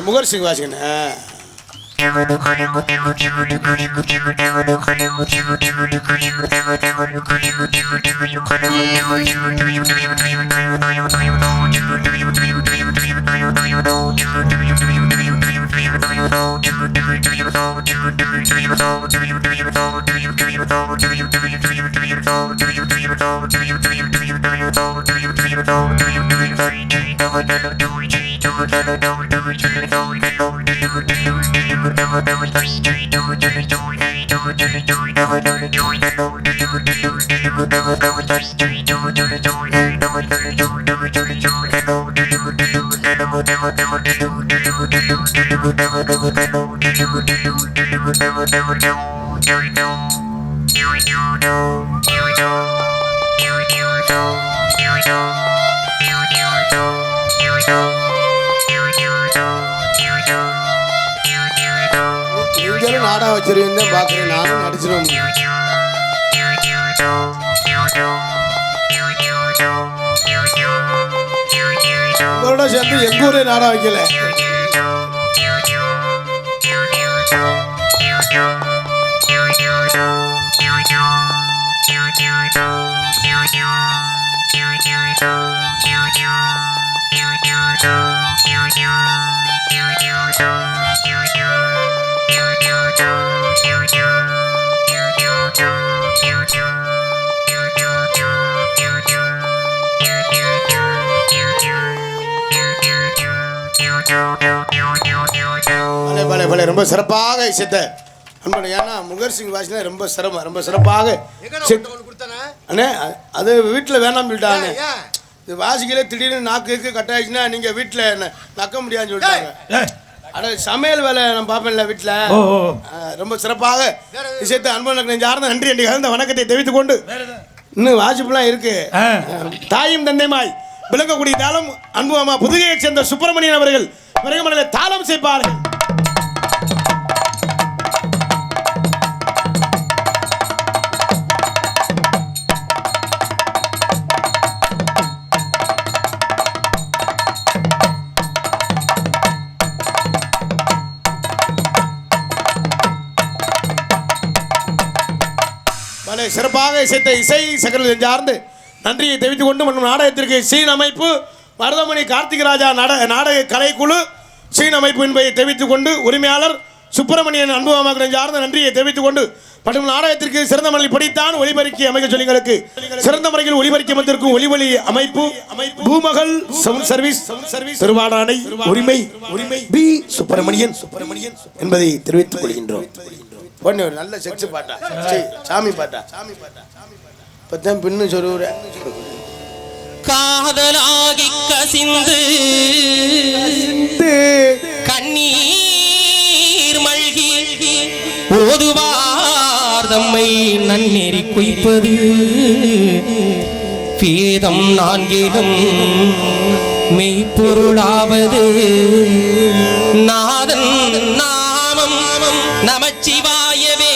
முகர் சிங் வாசிக்கணும். நாடா வச்சிருந்தேன் பாக்குறேன், நானும் நடிச்சிருவேன். உங்களோட சேர்ந்து எங்க ஊரே நாடா வைக்கல. ரொம்ப சிறப்பாக இசைத்த அன்பு. ஏன்னா முகர் சிங் வாசினா ரொம்ப சிறப்பாக அண்ணே. அது வீட்டில் வேணாம் சொல்லிட்டாங்க. இது வாசிக்கல திடீர்னு நாக்கு கட் ஆயிடுச்சுன்னா நீங்க வீட்டில் நக்க முடியாதுன்னு சொல்லிட்டாங்க. அட சமையல் வேலை நான் பார்ப்பேன்ல வீட்டில். ரொம்ப சிறப்பாக இசைத்த அன்பு நெஞ்சார்ந்த நன்றி என்று கலந்த வணக்கத்தை தெரிவித்துக் கொண்டு இன்னும் வாசிப்புலாம் இருக்கு. தாயும் தந்தைமாய் விளங்கக்கூடிய தாளம் அன்பு அம்மா புதுகையைச் சேர்ந்த சுப்பிரமணியன் அவர்கள் விரகமடையில தாளம் செய்ப்பார்கள். Thank you. சிறப்பாக இசைத்த இசை சகல சார்ந்து நன்றியை தெரிவித்துக் கொண்டு மற்றும் நாடகத்திற்கு சீன் அமைப்பு மருதமணி கார்த்திகராஜா நாடக கலைக்குழு சீன் அமைப்பு என்பதை தெரிவித்துக் கொண்டு உரிமையாளர் சுப்பிரமணியன் அன்புமாமக்களை சார்ந்த நன்றியை தெரிவித்துக் கொண்டு மற்றும் நாடகத்திற்கு சிறந்த முறையில் படித்தான் ஒளிபரப்பி அமைக்க சொல்லிங்களுக்கு சிறந்த முறையில் ஒளிபரப்பி அமைத்திருக்கும் ஒளிவொலி அமைப்பு பூமகள் சவுண்ட் சர்வீஸ் திருவாடானை உரிமை பி சுப்பிரமணியன் என்பதை தெரிவித்துக் கொள்கின்றோம். ஒரு நல்ல செக்ஸ் பாட்டா சாமி பாட்டா பத்தம் பின்னு சொல்லுற காதலாகி கசிந்து கண்ணீர் மல்கி ஓதுவார் தம்மை நன்னெறி குய்ப்பது வேதம் நான்கிலும் மெய்ப்பொருளாவது நாதன் நாமம் நமச்சிவாயவே.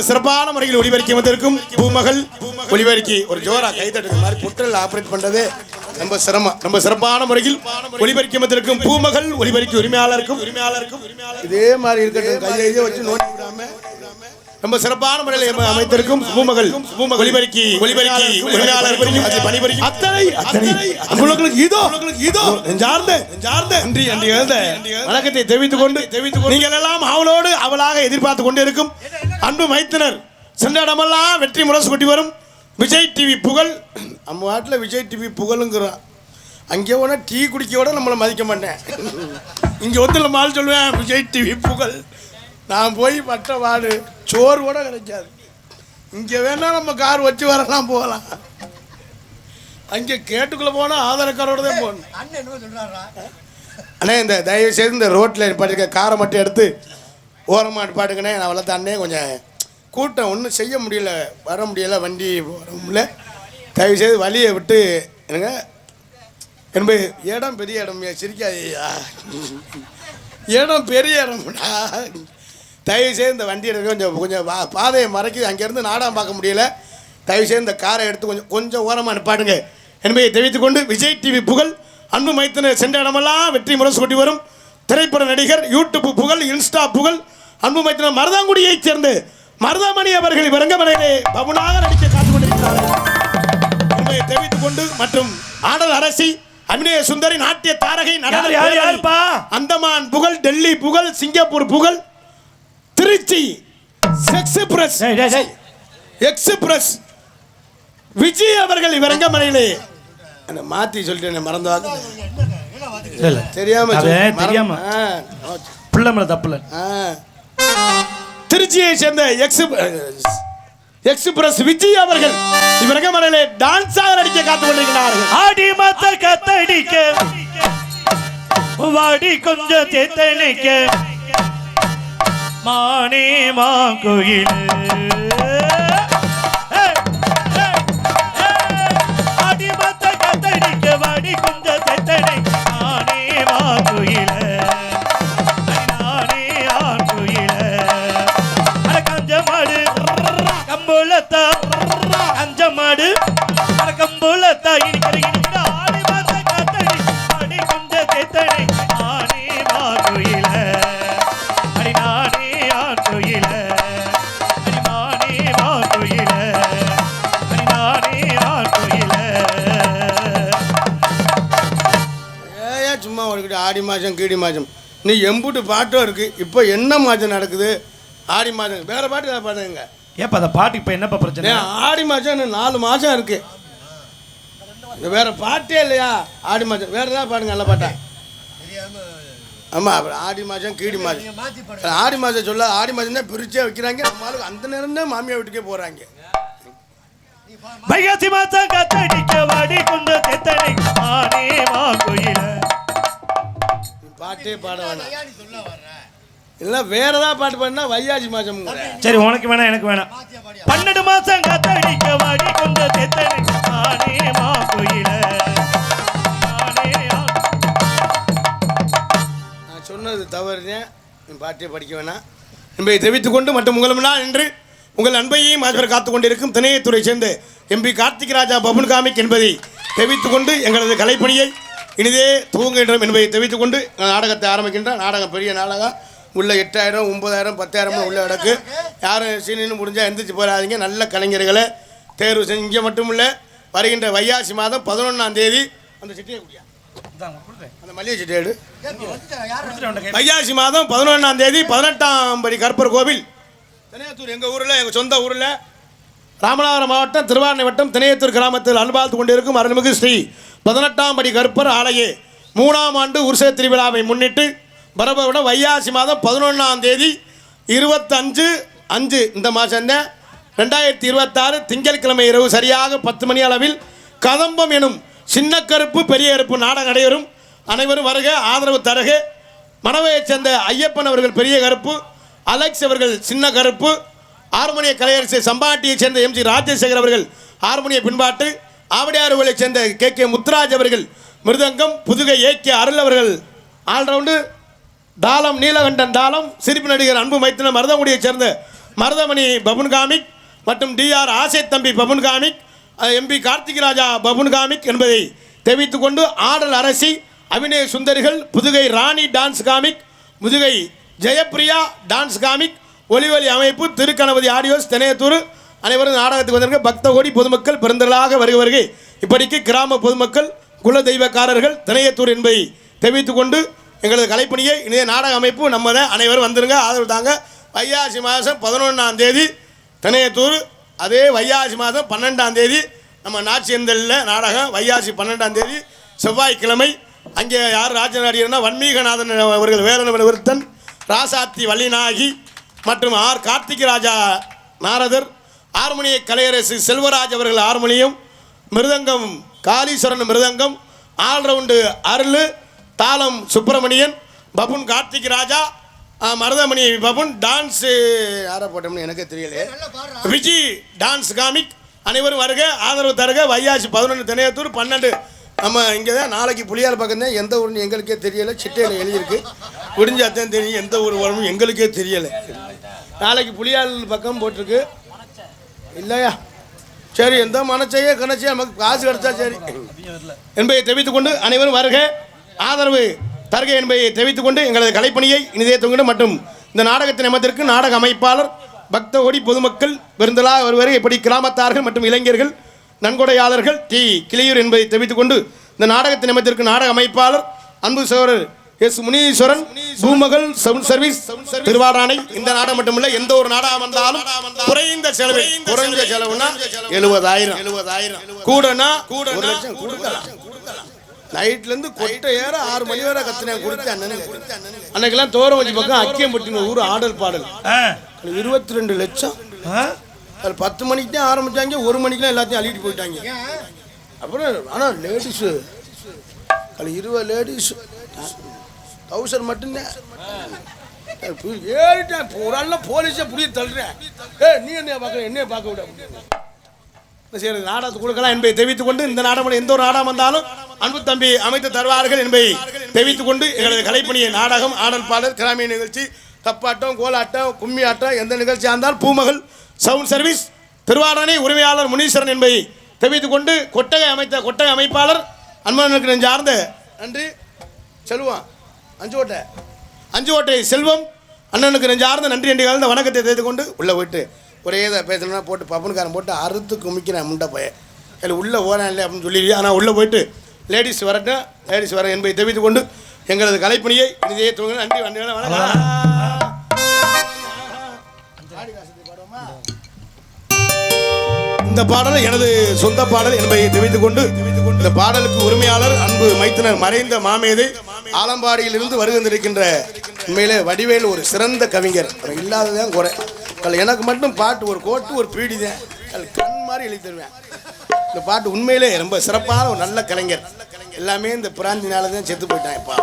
சிறப்பான முறையில் ஒளிபரப்பி வந்திருக்கும் பூமகள் ஒளிபரப்பி ஒரு ஜோரா கைதட்டுற மாதிரி புற்றல் ஆபரேட் பண்றது ரொம்ப சிறப்பான முறையில் ஒளிபரப்பி வந்திருக்கும் பூமகள் ஒளிபரப்பி உரிமையாளருக்கும் இதே மாதிரி இருக்கட்டும் கையை வச்சு நோண்டி விடாம ரொம்ப சிறப்பான முறையில் அமைத்திருக்கும் பூமகள் ஒளிபரப்பி உரிமையாளருக்கும் பணிபுரியும் அத்தனை இதோ சார்ந்த நன்றி வணக்கத்தை தெரிவித்துக் கொண்டு நீங்கள் எல்லாம் அவளோடு அவளாக எதிர்பார்த்து கொண்டு இருக்கும் அன்பு மைத்தினர் சென்ற இடமெல்லாம் வெற்றி முரசு கொட்டி வரும் விஜய் டிவி புகழ். நம்ம நாட்டில் விஜய் டிவி புகழுங்கிறோம். அங்கே போனால் டீ குடிக்கோட நம்மளை மதிக்க மாட்டேன். இங்கே வந்து நம்ம ஆள் சொல்லுவேன் விஜய் டிவி புகழ். நான் போய் மற்ற வாடு சோறு கூட கிடைக்காது. இங்கே வேணா நம்ம கார் வச்சு வரலாம் போகலாம். அங்கே கேட்டுக்குள்ளே போனால் ஆதார் கார்டோட தான் போகணும். அண்ணே இந்த தயவு செய்து இந்த ரோட்டில் நிப்பாட்டிருக்க காரை மட்டும் எடுத்து ஓரமாக நிப்பாட்டுங்கண்ணே. நான் வளர்த்த அண்ணே கொஞ்சம் கூட்டம் ஒன்றும் செய்ய முடியல, வர முடியலை, வண்டி வர முடியல. தயவு செய்து வழியை விட்டு எனக்கு என்பது இடம் பெரிய இடம் சிரிக்காதையா, இடம் பெரிய இடம்டா. தயவுசெய்து இந்த வண்டி எடுக்க கொஞ்சம் பாதையை மறைக்குது. அங்கேருந்து நாடகம் பார்க்க முடியல. தயவுசெய்து இந்த காரை எடுத்து கொஞ்சம் ஓரமாக நிப்பாட்டுங்க என்பதை தெரிவித்துக் கொண்டு விஜய் டிவி புகழ் அன்பு மைத்தினர் சென்ற இடமெல்லாம் வெற்றி முரசு கொட்டி வரும் திரைப்பட நடிகர், யூடியூப் புகழ், இன்ஸ்டா புகழ் அன்பு மைத்தினர் மருதாங்குடியைச் சேர்ந்து மருதாமணி அவர்கள் விரங்கமனையிலே பவுனாக நடிக்க காத்துக் கொண்டிருக்கிறார்கள் என்பதை தெரிவித்துக் கொண்டு மற்றும் ஆடல் அரசி அபிநய சுந்தரி, நாட்டிய தாரகை, நடன யார் யாருப்பா? அந்தமான் புகழ், டெல்லி புகழ், சிங்கப்பூர் புகழ், திருச்சி எக்ஸ்பிரஸ் எக்ஸ்பிரஸ் விஜய் அவர்கள் இவரங்கமனையிலே மாத்தி சொல்லிட்டேன், மறந்தாங்க தெரியாம தெரியாம பிள்ளை மேல தப்புல. திருச்சியை சேர்ந்த எக்ஸ்பிரஸ் விஜய் அவர்கள் இவரங்கமனையிலே டான்ஸாக நடிக்க காத்துக் கொண்டிருக்கிறார்கள். ஆடி மாத்த கத்தடிக்க வாடி கொஞ்சம் தேத்தனைக்க மானே மா கோயில் ஆடி மாத்த கத்தடிக்க வாடி கொஞ்சம் தேத்தனை மானே மா கோயில் நானே ஆண் கோயில் அட கஞ்ச மாடு கம்புலத்தா கஞ்ச மாடு அட கம்புலத்தா இனிக்கிற இனிக்கிற ஆடி மாத்த கத்தடி வாடி கொஞ்சம் தேத்தனை மானே மா கோயில் அடி நானே ஆண் கோயில் அடி மானே மா கோயில் அடி நானே ஆண் கோயில். ஏன் சும்மா ஒரு ஆடி மாதம் கீடி மாதம் நீ எம்புட்டு பாட்டும் இருக்கு. இப்போ என்ன மாதம் நடக்குது? ஆடி மாதம் வேற பாட்டு ஏதாவது பாடுங்க. ஏப்பா அந்த பாட்டு இப்போ என்னப்பா பிரச்சனை? ஆடி மாதம் இன்னும் 4 மாதம் இருக்கு. வேற பாட்டே இல்லையா? ஆடி மாதம் வேற ஏதாவது பாடுங்க, நல்ல பாட்டா. ஆமாம், அப்புறம் ஆடி மாதம் கீடி மாதம். ஆடி மாதம் சொல்ல ஆடி மாதம் தான் பிரிச்சே வைக்கிறாங்க. நம்மளுக்கு அந்த நேரம் தான் மாமியா வீட்டுக்கே போகிறாங்க. வைகாசி மாசம் கத்தடிக்க வாடி கொஞ்சம் தேத்தனை மானே மா கோயில். பாட்டே பாட வேணாம், இல்லை வேற ஏதாவது பாட்டு பாடினா வைகாசி மாதம். சரி, உனக்கு வேணாம் எனக்கு வேணாம். 12 மாசம் கத்தடிக்க வாடி கொஞ்சம் தேத்தனை மானே மா கோயில். நான் சொன்னது தவறுனேன், நீ பாட்டே படிக்க வேணாம் என்பதை தெரிவித்துக் கொண்டு மற்றும் உங்களும் என்று உங்கள் அன்பையும் ஆஜர் காத்துக் கொண்டிருக்கும் திணையத்துறை சேர்ந்த எம்பி கார்த்திக் ராஜா பபுன் காமிக் என்பதை தெரிவித்துக் கொண்டு எங்களது கலைப்பணியை இனிதே துவங்குகின்றோம் என்பதை தெரிவித்துக் கொண்டு நாடகத்தை ஆரம்பிக்கின்றோம். நாடகம் பெரிய நாடகம், உள்ள 8000 9000 10,000 உள்ள இடக்கு. யாரும் சீனின்னு முடிஞ்சால் எந்திரிச்சு போகாதீங்க. நல்ல கலைஞர்களை தேர்வு செஞ்சு இங்கே மட்டும் இல்லை, வருகின்ற வைகாசி மாதம் 11ஆம் தேதி அந்த சிட்டியை குடியா அந்த மல்லிகை சிட்டியாடு வைகாசி மாதம் 11ஆம் தேதி 18ஆம் படி கருப்பர் கோவில், திணையத்தூர், எங்கள் ஊரில், எங்கள் சொந்த ஊரில், ராமநாதபுரம் மாவட்டம் திருவாரணை வட்டம் திணையத்தூர் கிராமத்தில் அன்பாழ்த்து கொண்டிருக்கும் அருள்மிகு ஸ்ரீ 18ஆம் படி கருப்பர் ஆலய 3ஆம் ஆண்டு உருச திருவிழாவை முன்னிட்டு வரப்போட வைகாசி மாதம் 11ஆம் தேதி 25/5 இந்த மாதம் 2026 திங்கட்கிழமை இரவு சரியாக 10 மணி அளவில் கதம்பம் எனும் சின்ன கருப்பு பெரிய கருப்பு நாடகம் நடைபெறும். அனைவரும் வருக, ஆதரவு தருக. மணவையைச் சேர்ந்த ஐயப்பன் அவர்கள் பெரிய கருப்பு, அலெக்ஸ் அவர்கள் சின்ன கருப்பு, ஹார்மோனிய கலையரசு சம்பாட்டியைச் சேர்ந்த எம்ஜி ராஜசேகர் அவர்கள் ஹார்மோனிய பின்பாட்டு, ஆவடியாறுகளைச் சேர்ந்த கே முத்துராஜ் அவர்கள் மிருதங்கம், புதுகை ஏகே அருள் அவர்கள் ஆல்ரவுண்டு, தாளம் நீலகண்டன் தாளம், சிரிப்பு நடிகர் அன்பு மைத்தின மருதங்குடியைச் சேர்ந்த மருதமணி பபுன் காமிக் மற்றும் டிஆர் ஆசை தம்பி பபுன் காமிக், எம்பி கார்த்திக் ராஜா பபுன் காமிக் என்பதை தெரிவித்துக் கொண்டு ஆடல் அரசி, அபிநய சுந்தரிகள், புதுகை ராணி டான்ஸ் காமிக், முதுகை ஜெயப்பிரியா டான்ஸ் காமிக், ஒலிவலி அமைப்பு, திருக்கணபதி ஆடியோஸ் திணையத்தூர் அனைவரும் நாடகத்துக்கு வந்திருக்க பக்த கோடி பொதுமக்கள் பெருந்திரளாக வருகை. இப்படிக்கு கிராம பொதுமக்கள், குல தெய்வக்காரர்கள் திணையத்தூர் என்பதை தெரிவித்துக் கொண்டு எங்களது கலைப்பணியை இனிய நாடக அமைப்பு நம்ம தான், அனைவரும் வந்துருங்க, ஆதரவு தாங்க. வைகாசி மாதம் 11ஆம் தேதி திணையத்தூர், அதே வைகாசி மாதம் 12ஆம் தேதி நம்ம நாச்சியந்தலில் நாடகம். வைகாசி 12ஆம் தேதி செவ்வாய்க்கிழமை அங்கே யார் ராஜநாடியர்னா வன்மீகநாதன் அவர்கள் வேலன விருத்தன், ராசாத்தி வள்ளிநாயகி மற்றும் ஆர் கார்த்திக் ராஜா நாரதர், ஹார்மோனிய கலையரசு செல்வராஜ் அவர்கள் ஹார்மோனியம், மிருதங்கம் காளீஸ்வரன் மிருதங்கம், ஆல்ரவுண்டு அருள், தாளம் சுப்பிரமணியன், பபுன் கார்த்திக் ராஜா, மருதமணி பபுன், டான்ஸு யாரை போட்டோம்னு எனக்கே தெரியல, விஜி டான்ஸ் காமிக். அனைவரும் வருக, ஆதரவு தருக. வைகாசி 11 திணையத்தூர் 12 நம்ம இங்கே தான். நாளைக்கு புளியால் பக்கம் தான், எந்த ஊர்னு எங்களுக்கே தெரியலை, சிட்டையில் எழுதியிருக்கு, விடிஞ்சாத்தான் தெரியும் எந்த ஊர் வரும் எங்களுக்கே தெரியலை. நாளைக்கு புளியால் பக்கம் போட்டிருக்கு இல்லையா? சரி, எந்த மனச்சையே கணச்சே நமக்கு காசு கிடச்சா சரி என்பதை தெரிவித்துக் கொண்டு அனைவரும் வருக, ஆதரவு தருக என்பதை தெரிவித்துக் கொண்டு எங்களது கலைப்பணியை இனிதே தொங்கிடும். மற்றும் இந்த நாடகத்தின் அமைத்திற்கு நாடக அமைப்பாளர், பக்த கோடி பொதுமக்கள் விருந்தலாக வருவரை இப்படி கிராமத்தார்கள் மற்றும் இளைஞர்கள், நன்கொடையாளர்கள் டி கிளியூர் என்பதை தெரிவித்துக் கொண்டு இந்த நாடகத்தின் நிமிடத்திற்கு நாடக அமைப்பாளர் அன்பு சகோதரர் எஸ் முனீஸ்வரன், பூமகள் சவுண்ட் சர்வீஸ் திருவாடானை. இந்த நாடகம் மட்டுமில்ல, எந்த ஒரு நாடகம் வந்தாலும் குறைந்த செலவுனா 70,000 கூடனா 1 லட்சம் கொடுக்கலாம். நைட்ல இருந்து கொட்டை ஏற 6 மணி வரை கத்தினா கொடுத்து அன்னைக்கெல்லாம் தோரம் வச்சு பக்கம் அக்கியம்பட்டின ஊர் ஆடல் பாடல் 22 லட்சம். அது 10 மணிக்கு தான் ஆரம்பிச்சாங்க, 1 மணிக்கெல்லாம் எல்லாத்தையும் அள்ளிட்டு போயிட்டாங்க. அப்புறம் ஆனால் லேடிஸு அது 20 லேடிஸ் 1000 மட்டும்தான் ஏறிட்டேன். ஒரு ஆள்லாம் போலீஸை புரிய தள்ளுறேன். நீ என்னைய பார்க்க என்னைய பார்க்க விட சரி, நாடகத்தை கொடுக்கலாம் என்பதை தெரிவித்துக் கொண்டு இந்த நாடகம் எந்த ஒரு நாடகம் வந்தாலும் அன்பு தம்பி அமைத்து தருவார்கள் என்பதை தெரிவித்துக் கொண்டு எங்களது கலைப்பணியை நாடகம், ஆடல் பாடல், கிராமிய நிகழ்ச்சி, தப்பாட்டம், கோலாட்டம், கும்மி ஆட்டம் எந்த நிகழ்ச்சியாக இருந்தால் பூமகள் சவுண்ட் சர்வீஸ் திருவாரணை உரிமையாளர் முனீஸ்வரன் என்பதை தெரிவித்துக் கொண்டு கொட்டகை அமைப்பாளர் அன்பனுக்கு நெஞ்சார்ந்த நன்றி செல்வம் அஞ்சு ஓட்டை செல்வம் அண்ணனுக்கு நெஞ்சார்ந்த நன்றி என்று கலந்த வணக்கத்தை தெரிவித்துக் கொண்டு உள்ளே போயிட்டு ஒரே இதை பேசணும்னா போட்டு பப்பனுக்காரன் போட்டு அறுத்து குமிக்கிறேன் முண்டை பையன் இல்லை உள்ளே ஓரேன் இல்லை அப்படின்னு சொல்லிடுவேன். ஆனால் உள்ளே போயிட்டு லேடிஸ் வர என்பதை தெரிவித்துக் கொண்டு எங்களது கலைப்பணியை இதே தூங்க நன்றி வணக்கம். இந்த பாடல் எனது சொந்த பாடல் என்பதை தெரிவித்துக் கொண்டு இந்த பாடலுக்கு உரிமையாளர் அன்பு மைத்தினர் மறைந்த மாமேதை ஆலம்பாடியில் இருந்து வருகின்றிருக்கின்ற உண்மையிலே வடிவேல் ஒரு சிறந்த கவிஞர். இல்லாததான் குறை. எனக்கு மட்டும் பாட்டு ஒரு கோட்டு ஒரு பீடி தான் கண் மாதிரி எழுதி தருவேன். இந்த பாட்டு உண்மையிலே ரொம்ப சிறப்பான ஒரு நல்ல கலைஞர். எல்லாமே இந்த பிராந்தினால தான் செத்து போயிட்டான். இப்போ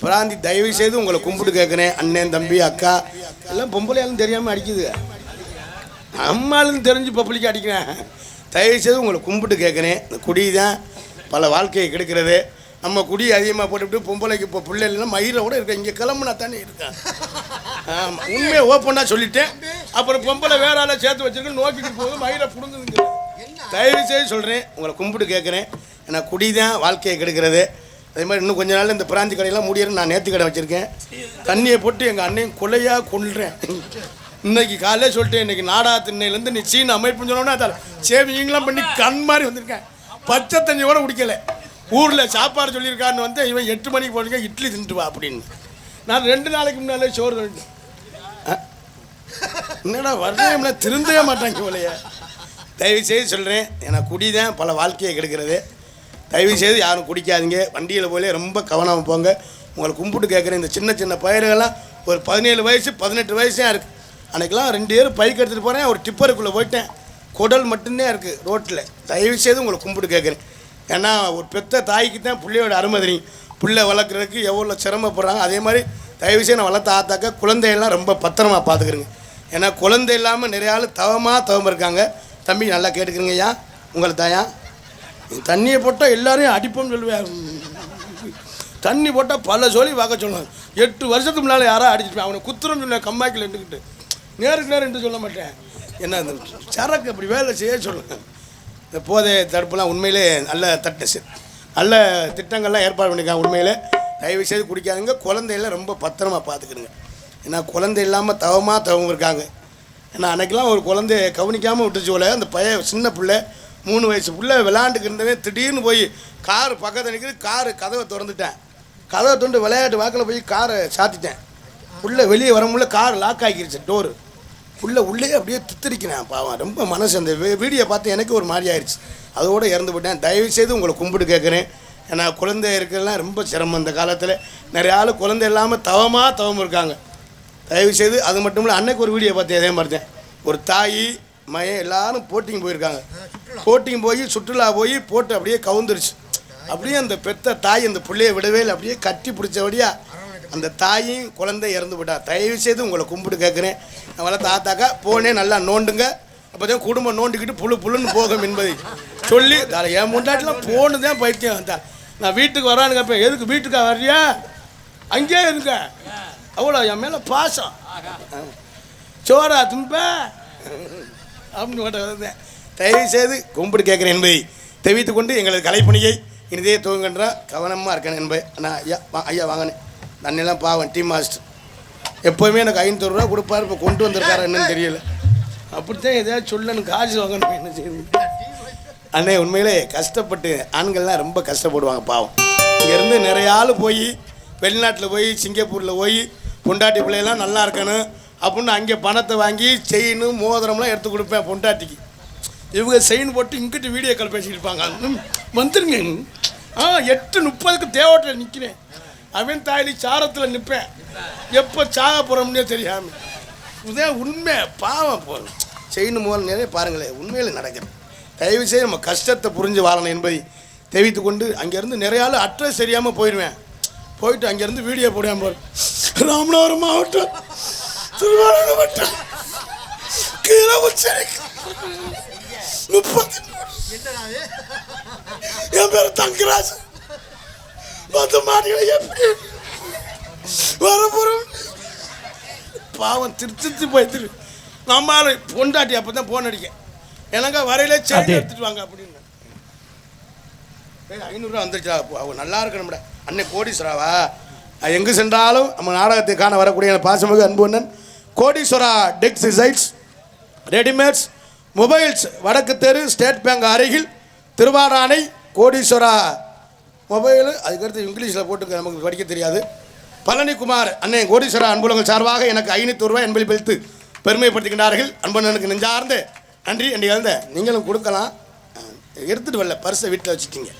பிராந்தி தயவு செய்து உங்களை கும்பிட்டு கேட்குறேன். அண்ணன் தம்பி அக்கா எல்லாம் பொம்பளையாலும் தெரியாமல் அடிக்குது, அம்மாலும் தெரிஞ்சு பப்ளிக்காக அடிக்கிறேன். தயவுசெய்து உங்களை கும்பிட்டு கேட்குறேன். இந்த குடி தான் பல வாழ்க்கையை கெடுக்கிறது. நம்ம குடி அதிகமாக போட்டுவிட்டு பொம்பளைக்கு இப்போ பிள்ளை இல்லைன்னா மயிரை கூட இருக்கேன். இங்கே கிளம்புனா தானே இருக்கேன். ஆமாம், உண்மையை ஓப்பனாக சொல்லிட்டேன். அப்புறம் பொம்பளை வேற ஆளை சேர்த்து வச்சுருக்கேன், நோக்கிட்டு போகுது மயிரை பிடுங்குதுங்க. தயவுசெய்து சொல்கிறேன், உங்களை கும்பிட்டு கேட்குறேன். ஏன்னா குடி தான் வாழ்க்கையை கெடுக்கிறது. அதே மாதிரி இன்னும் கொஞ்ச நாள் இந்த பிராந்தி கடையெல்லாம் முடியறேன். நான் நேற்று கடை வச்சுருக்கேன். தண்ணியை போட்டு எங்கள் அண்ணையும் கொலையாக கொள்றேன். இன்னைக்கு காலையிலே சொல்லிட்டேன், இன்னைக்கு நாடா திண்ணையிலேருந்து நீ சீன அமைப்புன்னு சொன்னோன்னா அதில் சேவிங்கெலாம் பண்ணி கண் மாதிரி வந்திருக்கேன். பச்சை தண்ணி கூட குடிக்கலை. ஊரில் சாப்பாடு சொல்லியிருக்கான்னு வந்து இவன் 8 மணிக்கு போனீங்க இட்லி தின்ட்டு வா அப்படின்னு. நான் 2 நாளைக்கு முன்னாலே சோறு தண்டு என்னடா வரணும்னா திருந்தவே மாட்டாங்க போலையே. தயவுசெய்து சொல்கிறேன், ஏன்னா குடி தான் பல வாழ்க்கையை கெடுக்கிறது. தயவுசெய்து யாரும் குடிக்காதீங்க. வண்டியில் போலே ரொம்ப கவனமாக போங்க. உங்களை கும்பிட்டு கேட்குறேன். இந்த சின்ன சின்ன பயிர்கள்லாம் ஒரு 17 வயசு 18 வயசு தான் இருக்குது. அன்றைக்கெல்லாம் 2 பேர் பைக் எடுத்துகிட்டு போகிறேன். ஒரு டிப்பருக்குள்ளே போயிட்டேன். குடல் மட்டும்தான் இருக்குது ரோட்டில். தயவுசெய்து உங்களை கும்பிட்டு கேட்குறேன். ஏன்னா ஒரு பெத்த தாய்க்கு தான் பிள்ளையோட அருமை தெரியும். பிள்ளை வளர்க்குறதுக்கு எவ்வளோ சிரமப்படுறாங்க. அதே மாதிரி தயவுசெய்து நான் வளர்த்த ஆத்தாக்க குழந்தையெல்லாம் ரொம்ப பத்திரமா பார்த்துக்கிறேங்க. ஏன்னா குழந்தை இல்லாமல் நிறைய ஆள் தவம் இருக்காங்க. தம்பி நல்லா கேட்டுக்கிறீங்க. ஐயா உங்களை தாயா தண்ணியை போட்டால் எல்லோரையும் அடிப்போம்னு சொல்லுவேன். தண்ணி போட்டால் பல சொல்லி பார்க்க சொல்லுவாங்க. 8 வருஷத்துக்கு முன்னால் யாரோ அடிச்சுட்டு அவனை குத்துறோன்னு சொல்லுவேன். கம்மாய்க்கில் நின்றுக்கிட்டு நேருக்கு நேரம் என்று சொல்ல மாட்டேன். என்ன இந்த சரக்கு அப்படி வேலை செய்ய சொல்லுவேன். இந்த போதை தடுப்புலாம் உண்மையிலே நல்ல திட்டங்கள்லாம் ஏற்பாடு பண்ணியிருக்காங்க. உண்மையிலே தயவு செய்து குடிக்காதுங்க. குழந்தையெல்லாம் ரொம்ப பத்திரமா பார்த்துக்கிறங்க. ஏன்னா குழந்தை இல்லாமல் தவம் இருக்காங்க. ஏன்னா அன்றைக்கெல்லாம் ஒரு குழந்தைய கவனிக்காமல் விட்டுச்சு போல. அந்த சின்ன பிள்ளை 3 வயசு பிள்ளை விளையாண்டுக்கு இருந்தவே திடீர்னு போய் கார் பக்கத்தில் நிற்கிது. காரு கதவை திறந்துட்டேன். கதவை திறந்து விளையாட்டு வாக்கில் போய் காரை சாத்திட்டேன். உள்ளே வெளியே வர முடியல. கார் லாக் ஆகிருச்சு டோரு. உள்ளே அப்படியே தித்திரிக்கிறேன். பாவம் ரொம்ப மனசு அந்த வீடியோ பார்த்து எனக்கு ஒரு மாதிரி ஆயிடுச்சு. அதோடு இறந்து போயிட்டேன். தயவுசெய்து உங்களை கும்பிட்டு கேட்குறேன். ஏன்னா குழந்தை இருக்கிறதுலாம் ரொம்ப சிரமம். இந்த காலத்தில் நிறைய ஆள் குழந்தை இல்லாமல் தவம் இருக்காங்க. தயவுசெய்து அது மட்டும் இல்லை. அன்னைக்கு ஒரு வீடியோ பார்த்து அதே மாதிரிதான். ஒரு தாய் மயம் எல்லாரும் போட்டிங் போயிருக்காங்க. போட்டிங் போய் சுற்றுலா போய் போட்டு அப்படியே கவுந்துருச்சு. அப்படியே அந்த பெத்த தாய் அந்த பிள்ளையை விடவே இல்லை. அப்படியே கட்டி பிடிச்சபடியா அந்த தாயும் குழந்தை இறந்து போட்டா. தயவுசெய்து உங்களை கும்பிட்டு கேட்குறேன். நான் வளர்த்த ஆத்தாக்கா போனே நல்லா நோண்டுங்க. அப்போ தான் குடும்பம் நோண்டிக்கிட்டு புழுன்னு போகும் என்பதை சொல்லி என் முன்னாடிலாம் போன்னு தான் பைத்தியம் வந்தேன். நான் வீட்டுக்கு வரான்னு கேட்பேன். எதுக்கு வீட்டுக்கா வர்றியா? அங்கேயே இருங்க. அவ்வளோ என் மேலே பாசம். சோறா தும்ப அப்படின்னு வந்தேன். தயவுசெய்து கும்பிட்டு கேட்குறேன் என்பதை தெரிவித்து கொண்டு எங்களது கலைப்பணியை இனிதே துவங்குகின்ற கவனமாக இருக்கேன் என்பதை. நான் ஐயா வாங்கினேன். நன்னெல்லாம் பாவன் டீ மாஸ்டர் எப்போவுமே எனக்கு 500 ரூபா கொடுப்பாரு. இப்போ கொண்டு வந்திருக்காரு என்னன்னு தெரியல. அப்படித்தான் எதையாவது சொல்லணும். காசு வாங்கணும் என்ன செய்யுது. அண்ணே உண்மையிலே கஷ்டப்பட்டு ஆண்கள்லாம் ரொம்ப கஷ்டப்படுவாங்க பாவம். இங்கேருந்து நிறைய ஆள் போய் வெளிநாட்டில் போய் சிங்கப்பூரில் போய் பொண்டாட்டி பிள்ளையெல்லாம் நல்லா இருக்கணும் அப்படின்னு அங்கே பணத்தை வாங்கி செயின் மோதிரம்லாம் எடுத்து கொடுப்பேன் பொண்டாட்டிக்கு. இவங்க செயின் போட்டு இங்கிட்டு வீடியோ கால் பேசிட்டு இருப்பாங்க. வந்துருங்க 8:30 தேவட்டில் நிற்கிறேன். அவன் தாயலி சாரத்தில் நிற்பேன். எப்போ சாக போகிறோம்னே தெரியாமல். இதுதான் உண்மை. பாவம் போ செயின் மோதிரம் நிறைய பாருங்களேன் உண்மையில் நடக்குது. தயவு செய்து நம்ம கஷ்டத்தை புரிஞ்சு வாழணும் என்பதை தெரிவித்து கொண்டு அங்கேருந்து நிறைய ஆள் அட்ரஸ் தெரியாமல் போயிடுவேன். போயிட்டு அங்கேருந்து வீடியோ போடுவேன். போகிறேன் ராமநாதபுரம் மாவட்டம் திருவாரூர் வட்டம் கீழே 30 என் பேர் தங்கராஜ். 10 மாடிகளை எப்படி வரப்போறோம் பாவம் திருச்சி போயிட்டு நம்ம பொண்டாட்டி அப்போ தான் போன் அடிக்க எனக்கு வரையில செயின் எடுத்துட்டு வாங்க அப்படின்னு. 500 ரூபா வந்துருச்சா அவங்க நல்லா இருக்கணும்டா அன்னை கோடீஸ்வராவா. எங்கே சென்றாலும் நம்ம நாடகத்தை காண வரக்கூடிய பாசமிகு அன்பு அண்ணன் கோடீஸ்வரா டெக்ஸ் டிசைன்ஸ் ரெடிமேட்ஸ் மொபைல்ஸ் வடக்கு தெரு ஸ்டேட் பேங்க் அருகில் திருவாரானை கோடீஸ்வரா மொபைல். அதுக்கடுத்து இங்கிலீஷில் போட்டு நமக்கு படிக்க தெரியாது. பழனிக்குமார் அண்ணன் கோடீஸ்வரா அன்புலங்கள் சார்பாக எனக்கு 500 ரூபாய் என்பதை பெருத்து பெருமைப்படுத்துகின்றார்கள். அன்பனுக்கு நெஞ்சார்ந்து நன்றி. என்று எழுந்த நீங்களும் கொடுக்கலாம். எடுத்துகிட்டு வரல பரிசை வீட்டில் வச்சுக்கிங்க.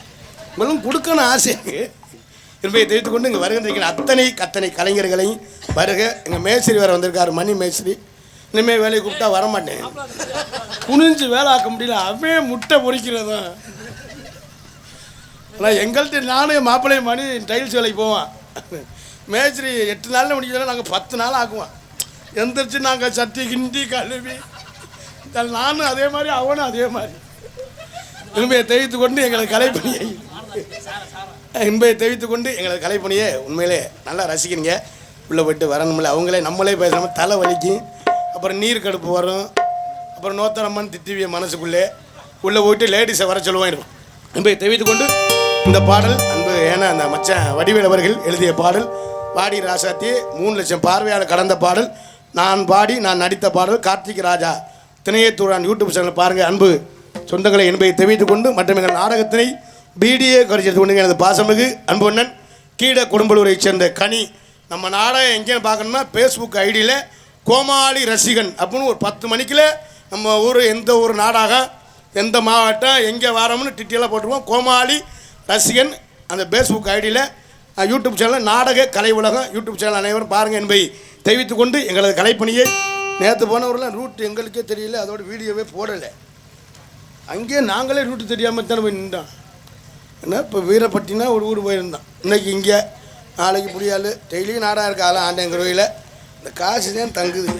உங்களும் கொடுக்கணும் ஆசை என்பதை தெரிவித்துக் கொண்டு இங்கே வருகின்ற அத்தனை கலைஞர்களையும் வருக. எங்கள் மேஸ்திரி வேறு வந்திருக்காரு மணி மேஸ்திரி. இனிமேல் வேலையை கூப்பிட்டா வரமாட்டேன். குனிஞ்சு வேலை ஆக்க முடியல. அவன் முட்டை பொறிக்கிறதான். ஆனால் எங்கள்கிட்ட நானும் மாப்பிள்ளை மணி டைல்ஸ் வேலைக்கு போவான். மேஸ்திரி 8 நாளில் முடிக்கிறோம். நாங்கள் 10 நாள் ஆக்குவோம். எந்திரிச்சு நாங்கள் சட்டி கிண்டி கழுவி நானும் அதே மாதிரி அவனும் அதே மாதிரி இன்பையை தெரிவித்து கொண்டு எங்களை கலைப்பணியை உண்மையிலே நல்லா ரசிக்கிறீங்க. உள்ளே போய்ட்டு வரணும்ல அவங்களே நம்மளே பேசாமல் தலை வலிக்கும். அப்புறம் நீர் கடுப்பு வரும். அப்புறம் நோத்தரம்மன் திட்டிவிய மனசுக்குள்ளே உள்ளே போயிட்டு லேடிஸை வர சொல்லுவான். இன்பையை தெரிவித்து கொண்டு இந்த பாடல் அன்பு ஏன்னா அந்த மச்சான் வடிவேல் அவர்கள் எழுதிய பாடல் பாடி ராசாத்தி 3 லட்சம் பார்வையாளர் கடந்த பாடல். நான் பாடி நான் நடித்த பாடல் கார்த்திக் ராஜா திணையத்தூரான் யூடியூப் சேனல் பாருங்கள். அன்பு சொந்தங்களை என்பதை தெரிவித்துக் கொண்டு மற்றும் எங்கள் நாடகத்தினை பிடிஏ கருத்து கொண்டு எனது பாசமிகு அன்பு அண்ணன் கீழ கொடும்பலூரை சேர்ந்த கனி. நம்ம நாடகம் எங்கேன்னு பார்க்கணும்னா ஃபேஸ்புக் ஐடியில் கோமாளி ரசிகன் அப்படின்னு ஒரு 10 மணிக்குள்ள நம்ம ஊர் எந்த ஒரு நாடகம் எந்த மாவட்டம் எங்கே வரோம்னு டிட்டியெல்லாம் போட்டுருவோம். கோமாளி ரசிகன் அந்த ஃபேஸ்புக் ஐடியில் யூடியூப் சேனல் நாடக கலை உலகம் யூடியூப் சேனல் அனைவரும் பாருங்கள் என்பதை தெரிவித்துக் கொண்டு எங்களது கலைப்பணியை நேற்று போனவரெலாம் ரூட் எங்களுக்கே தெரியல. அதோட வீடியோவே போடலை. அங்கேயே நாங்களே ரூட்டு தெரியாமல் தானே போய் நின்றோம். ஏன்னா இப்போ வீரப்பட்டினா ஒரு ஊர் போயிருந்தோம். இன்றைக்கி இங்கே நாளைக்கு புரியாது. டெய்லியும் நாடாக இருக்காலாம் ஆண்டேங்கிற கோயிலில். இந்த காசு தான் தங்குது.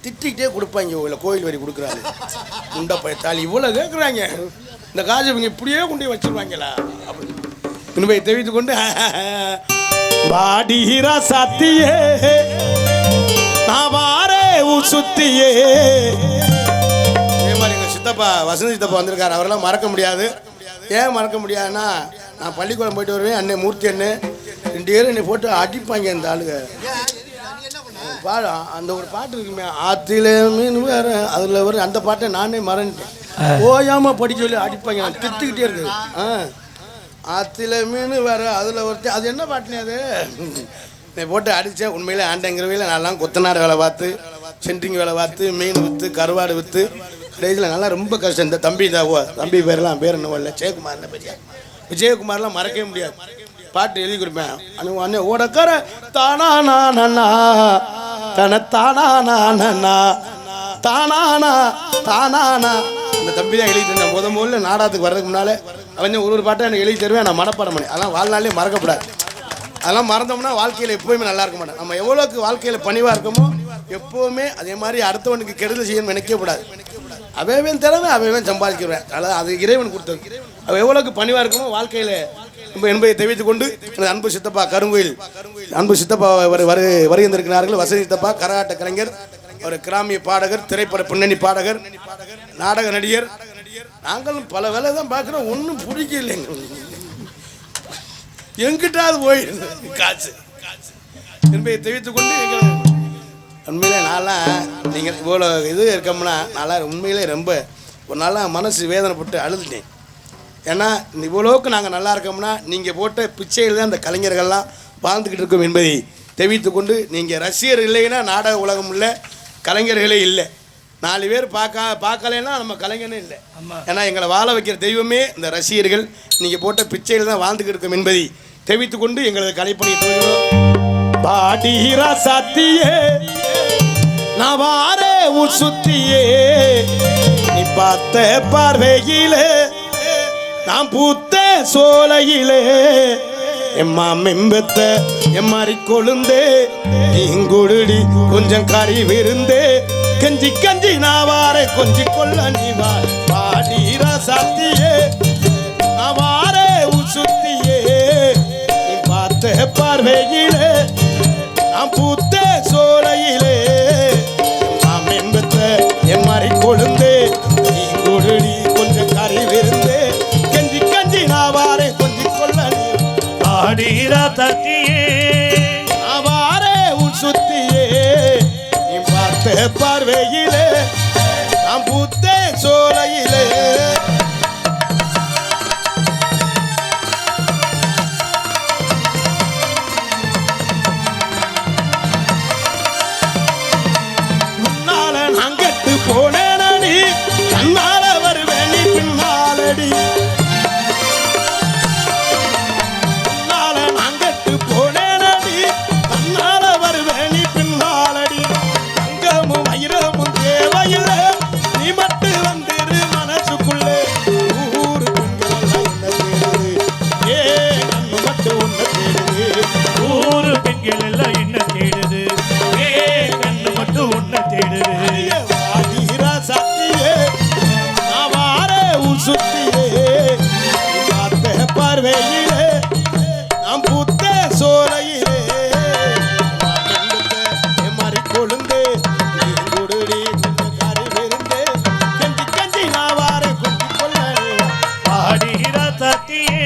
திட்டிக்கிட்டே கொடுப்பாங்க. கோயில் வரி கொடுக்குறாரு உண்டை பயத்தாள் இவ்வளோ கேட்குறாங்க. இந்த காசு இவங்க இப்படியே கொண்டு வச்சுருவாங்களா அப்படி இன்பை தெரிவித்து கொண்டு பாடிரா சாத்தியே நான் வாரே சுத்தியே. அதே மாதிரி எங்கள் சித்தப்பா வசந்த் சித்தப்பா வந்திருக்காரு. அவரெல்லாம் மறக்க முடியாது. ஏன் மறக்க முடியாதுன்னா நான் பள்ளிக்கூடம் போயிட்டு வருவேன். அண்ணே மூர்த்தி அண்ணே 2 பேரும் என்னை போட்டு அடிப்பாங்க. இந்த ஆளுங்க அந்த ஒரு பாட்டு இருக்குமே ஆத்தில மீன் வேறு அதில் வரும். அந்த பாட்டை நானே மறந்துட்டேன். ஓயாமல் படிக்க சொல்லி அடிப்பாங்க. நான் திட்டுக்கிட்டே இருக்குது. ஆத்தில மீன் வேறு அதில் ஒருத்தர் அது என்ன பாட்டுனே அது போட்டு அடித்தேன். உண்மையிலே ஆண்டங்கிறவையில் நான்லாம் கொத்தனார் வேலை பார்த்து சென்ட்ரிங் வேலை பார்த்து மீன் விற்று கருவாடு விற்று கடைசியில் நல்லா ரொம்ப கஷ்டம். இந்த தம்பி பேரெல்லாம் பேர் என்ன இல்லை ஜெயக்குமார் என்ன பெரிய விஜயகுமார்லாம் மறக்கவே முடியாது. பாட்டு எழுதி கொடுப்பேன். அண்ணே ஓடக்கார தானானா தானானா தானானா தானானா இந்த தம்பி தான் எழுதிட்டு இருந்தேன். முதல்ல நாடகத்துக்கு வர்றதுக்கு முன்னாலே அவன் ஒரு பாட்டை எனக்கு எழுதி தருவேன். நான் மனப்பாடம் பண்ணி அதெல்லாம் வாழ்நாளே மறக்கப்படாது. அதெல்லாம் மறந்தோம்னா வாழ்க்கையில் எப்போவுமே நல்லா இருக்க மாட்டேன். நம்ம எவ்வளோக்கு வாழ்க்கையில் பணிவாக இருக்கமோ எப்போவுமே அதே மாதிரி அடுத்தவனுக்கு கெடுதல் செய்யணும்னு நினைக்கக்கூடாது. அவன் திறமை அவன் சம்பாதிக்கிறேன். அதாவது அது இறைவன் கொடுத்தது. அவன் எவ்வளோக்கு பணிவாக இருக்கமோ வாழ்க்கையில் என்பதை தெரிவித்துக் கொண்டு எனது அன்பு சித்தப்பா கருங்கோயில் அன்பு சித்தப்பா வருகின்றிருக்கிறார்கள். வசதி சித்தப்பா கரகாட்ட கலைஞர், ஒரு கிராமிய பாடகர், திரைப்பட பின்னணி பாடகர், நாடக நடிகர். நாங்களும் பல வேலை தான் பார்க்குறோம். ஒன்றும் பிடிக்கல எங்கிட்டாவது போயிடுது காசு என்பதை தெரிவித்துக் கொண்டு எங்கள் உண்மையிலே நான்லாம் நீங்கள் இவ்வளோ இது இருக்கோம்னா நான்லாம் உண்மையிலே ரொம்ப ஒரு நாள் மனசு வேதனைப்பட்டு அழுதுட்டேன். ஏன்னா இவ்வளோக்கு நாங்கள் நல்லா இருக்கோம்னா நீங்கள் போட்ட பிச்சையில் தான் அந்த கலைஞர்கள்லாம் வாழ்ந்துக்கிட்டு இருக்கோம் என்பதை தெரிவித்து கொண்டு, நீங்கள் ரசிகர் இல்லைன்னா நாடக உலகம் இல்லை, கலைஞர்களே இல்லை. 4 பேர் பார்க்கலைன்னா நம்ம கலைஞனே இல்லை. ஏன்னா எங்களை வாழ வைக்கிற தெய்வமே இந்த ரசிகர்கள். நீங்கள் போட்ட பிச்சையில் தான் வாழ்ந்துக்கிட்டு இருக்கோம் என்பதை தெரிவித்து கொண்டு எங்களது கலைப்பணியை தொடர்கிறோம். பாடிரா சத்தியே நான் வாரே உன் சுத்தியே, நீ பார்த்த பார்வையிலே நான் பூத்த சோலையிலே, எம்மா மெம்பத்த எம்மாரி கொழுந்தே நீங்குடுடி கொஞ்சம் கறி விருந்தே, கஞ்சி கஞ்சி நான் வாரே கொஞ்சி கொள்ள நீ வா. பாடிரா சத்தியே நான் வாரே உன் சுத்தியே, நீ பார்த்த பார்வையிலே நான் பூத்த சோலையிலே, நாம் என்பத்த என் மாதிரி கொழுந்தே நீங்குடுடி கொஞ்சம் கறி விருந்தே, கஞ்சி கஞ்சி நான் வாரே கொஞ்சி கொள்ள நீ பாடிரா சத்தியே நான் வாரே உன் சுத்தியே, நீ பார்த்த பார்வையிலே நான் பூத்த சோலையிலே. போனேனடி கண்ணால வருவேன் நீ பின்னாலடி, கண்ணால நாங்கட்டு போனேனடி கண்ணால வருவேன் நீ பின்னாலடி, தங்கமும் வைரமும் தேவையில்லை நீ மட்டும் வந்துரு மனசுக்குள்ளே, ஊரு பெண்கள் எல்லாம் என்ன தேடுது, ஏ கண்ணு மட்டும் உன்னை தேடுது, ஏ கண்ணு மட்டும் உன்னை தேடுது. சத்தியே நான் வாரே உன் சுத்தியே, பார்த்த பார்வையிலே நான் பூத்த சோலையிலே, மாறி கொழுந்தே குடுடி கறி விருந்தே, கஞ்சி கஞ்சி நான் வாரே கொஞ்சி கொள்ள பாடிர சத்தியே.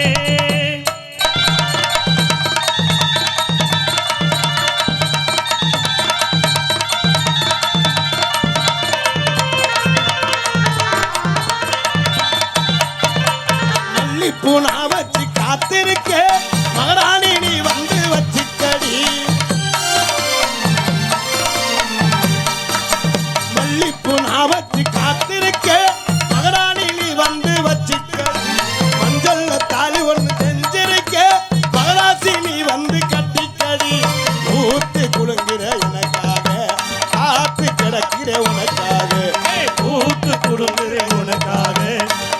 பூனா வச்சு காத்திருக்க மகராணி நீ வந்து வச்சுக்கடி, மல்லிப்பூ நான் வச்சு காத்திருக்க மகராணி நீ வந்து வச்சுக்கடி, மஞ்சள் தாலி ஒன்று செஞ்சிருக்க மகராசி நீ வந்து கட்டிக்கடி, ஊத்து குலுங்குற எனக்காக காத்து கிடக்கிற உனக்காக, ஊத்து குலுங்குற உனக்காக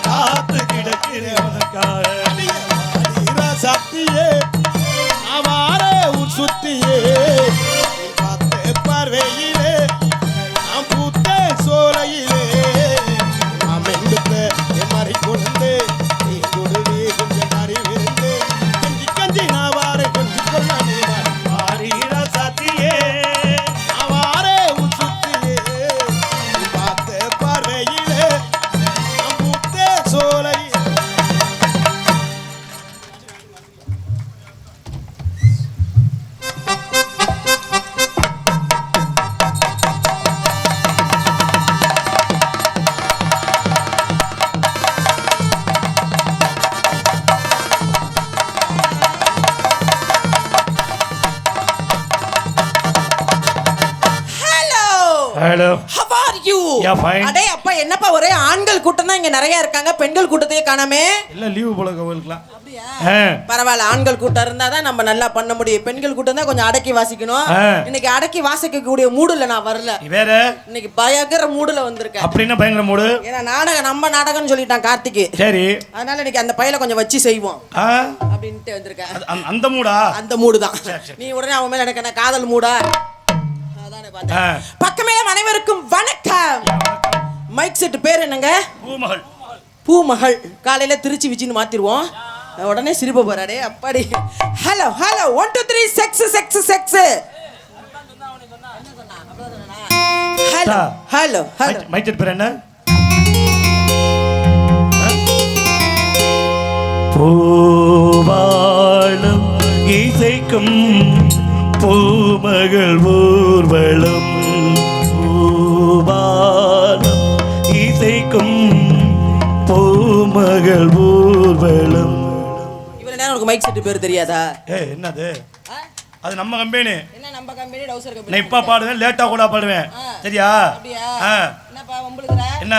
காத்து கிடக்கிற உனக்காக, சத்தியே நான் வாரே உன் சுத்தியே, பார்த்த பார்வையிலே நான் பூத்த சோலையிலே, நாம் எந்த என் மாதிரி கொண்டு நீ கொடுவே கொஞ்சம் கறி விருந்து, கஞ்சி கஞ்சி நான் வாரே கொஞ்சம் கொள்ள நீ வாரீரா சத்தியே நான் வாரே உன் சுத்தியே, பார்த்த பார்வையிலே நான் பூத்த சோலையிலே. Hello, How are you? Yeah, fine. அடே அப்பா, என்னப்பா ஒரே ஆண்கள் கூட்டம் தான் இங்க நிறைய இருக்காங்க, பெண்கள் கூட்டத்தையே காணாமே. இல்ல லீவு போல கோவிலுக்குலாம். பரவாயில்ல, ஆண்கள் கூட்டம் இருந்தாதான் நம்ம நல்லா பண்ண முடியும், பெண்கள் கூட்டம் தான் கொஞ்சம் அடக்கி வாசிக்கணும். இன்னைக்கு அடக்கி வாசிக்க கூடிய மூடுல நான் வரல, வேற இன்னைக்கு பயங்கர மூடுல வந்திருக்கேன். அப்படின்னா பயங்கர மூடு, ஏன்னா நாடகம் நம்ம நாடகம்னு சொல்லிட்டான் கார்த்திக். சரி, அதனால இன்னைக்கு அந்த பையல கொஞ்சம் வச்சு செய்வோம் அப்படின்ட்டு வந்திருக்கேன். அந்த மூடா? அந்த மூடு தான். நீ உடனே அவன் மேல எனக்கு என்ன காதல் மூடா? பக்கமே அனைவருக்கும் வணக்கம். மைக் செட் பேர் என்னங்க? பூமகள். பூமகள். காலையில திருச்சி விச்சின்னு மாத்திடுவோம், உடனே சிரிப்ப போறாடே அப்பாடி. Hello hello 1 2 3 checks checks checks. Hello hello hello. Mic set பேர் என்ன? பூவாளும் இசைக்கும் பூமகள் ஊர்வலம், பூவாளும் இசைக்கும் மகள் ஊர்வலம். இவ்வளவு நேரம் உனக்கு மைக் செட் பேர் தெரியாதா? என்னது? அது நம்ம கம்பெனி. என்ன நம்ம கம்பெனி டவுசர் கம்பெனி? நான் இப்ப பாடுவேன், லேட்டா கூட பாடுவேன். சரியா? அப்படியா? என்னப்பா வம்புலுக்குற? என்ன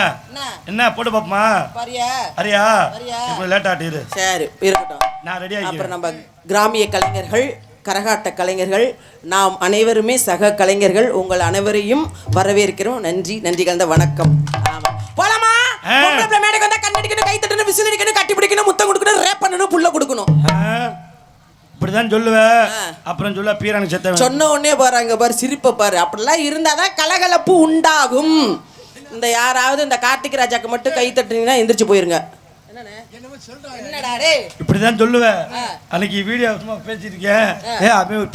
என்ன போட்டு பாப்பமா? பாரியா? அரியா? இப்போ லேட்டா ஆட்டிரு. சரி இருக்கட்டும், நான் ரெடி ஆயிக்கிறேன். அப்புறம் நம்ம கிராமிய கலைஞர்கள், கரகாட்ட கலைஞர்கள், நாம் அனைவருமே சக கலைஞர்கள், உங்கள் அனைவரையும் வரவேற்கிறோம். நன்றி, நன்றி கலந்த வணக்கம். ஆமா, போலாமா? பொம்பளை மேடைக்கு வந்தா கண்ணடிக்கணும், கை தட்டணும், விசில் அடிக்கணும், கட்டி பிடிக்கணும், முத்தம் கொடுக்கணும், ரேப் பண்ணணும், புள்ள கொடுக்கணும். இப்படிதான் சொல்லுவேன். அப்புறம் சொல்ல பீரானு செத்தவன் சொன்ன உடனே பாருங்க, பாரு சிரிப்பை பாரு. அப்படிலாம் இருந்தாதான் கலகலப்பு உண்டாகும். இந்த யாராவது இந்த கார்த்திக் ராஜாக்கு மட்டும் கை தட்டுனீங்கன்னா எந்திரிச்சு போயிருங்க. என்னடா டேய், இப்படிதான் சொல்லுவேன். அன்னைக்கு வீடியோ சும்மா பேசிட்டு இருக்கேன். அவன் ஒரு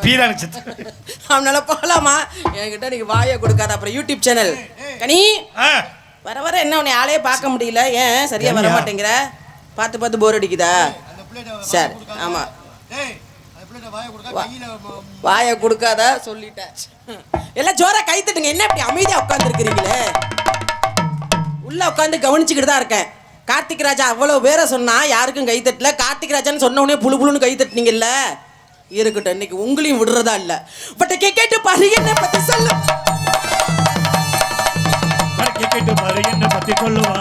பீரானு செத்த. அவனால போகலாமா? என்கிட்ட நீங்க வாயை கொடுக்காத. அப்புறம் யூடியூப் சேனல் கனி வர வர என்ன உன்னை ஆளையே பார்க்க முடியல. ஏன் சரியா வர மாட்டேங்கிற? பார்த்து பார்த்து போர் அடிக்குதா? சரி, ஆமா, வாயை கொடுக்காத சொல்லிட்டேன். எல்லாம் ஜோரா கை தட்டுங்க. என்ன இப்படி அமைதியா உட்கார்ந்து இருக்கிறீங்களே? உள்ள உட்காந்து கவனிச்சுக்கிட்டு தான் இருக்கேன். கார்த்திக் ராஜா அவ்வளவு பேரை சொன்னா யாருக்கும் கை தட்டல. கார்த்திக் ராஜான்னு சொன்ன உடனே புழு புழுன்னு கை தட்டினீங்கல்ல. இருக்கட்டும், இன்னைக்கு உங்களையும் விடுறதா இல்ல. பட் கேட்டு பாரு, என்ன பத்தி சொல்லு. கேட்டு பாரு, என்ன பத்தி சொல்லுவா.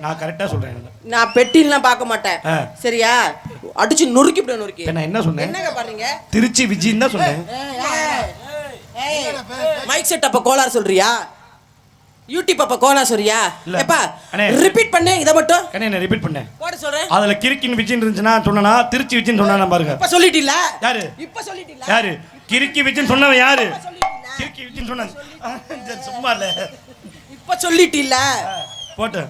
நான் கரெக்டா சொல்றேன். நான் பெட்டிலாம் பார்க்க மாட்டேன். சரியா? அடிச்சு நொறுக்கி விட நொறுக்கி. நான் என்ன சொன்னேன்? என்னங்க பாருங்க, திருச்சி விஜய் தான் சொன்னேன். மைக் செட் அப்ப கோளார் சொல்றியா? யூடியூப் அப்ப கோளார் சொல்றியா? எப்பா ரிப்பீட் பண்ணு இத மட்டும். என்ன ரிப்பீட் பண்ணேன்? போடு சொல்றேன். அதுல கிறுக்கின் விஜய் இருந்துச்சுனா சொன்னனா திருச்சி விஜய் சொன்னானா பாருங்க. இப்ப சொல்லிட்டீல? யாரு? இப்ப சொல்லிட்டீல? யாரு? கிறுக்கி விஜய் சொன்னவன் யாரு? கிறுக்கி விஜய் சொன்னான். சும்மா இல்ல. இப்ப சொல்லிட்டீல? போட்டு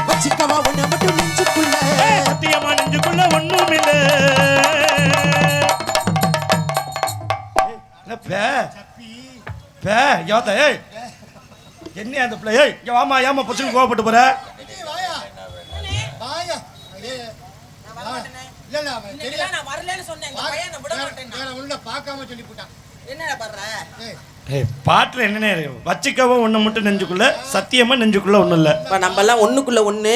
வச்சிக்கவா உன்னை மட்டும் நெஞ்சுக்குள்ள. சத்தியமா நெஞ்சுக்குள்ள ஒண்ணும் இல்ல. என்ன அந்த பிள்ளை? ஆமா ஏமா பசங்க கோவப்பட்டு போற? பாட்டுல என்ன வச்சிக்கவும் ஒண்ணு மட்டும் நெஞ்சுக்குள்ள, சத்தியமா நெஞ்சுக்குள்ள ஒண்ணும் இல்ல. நம்ம எல்லாம் ஒண்ணுக்குள்ள ஒண்ணு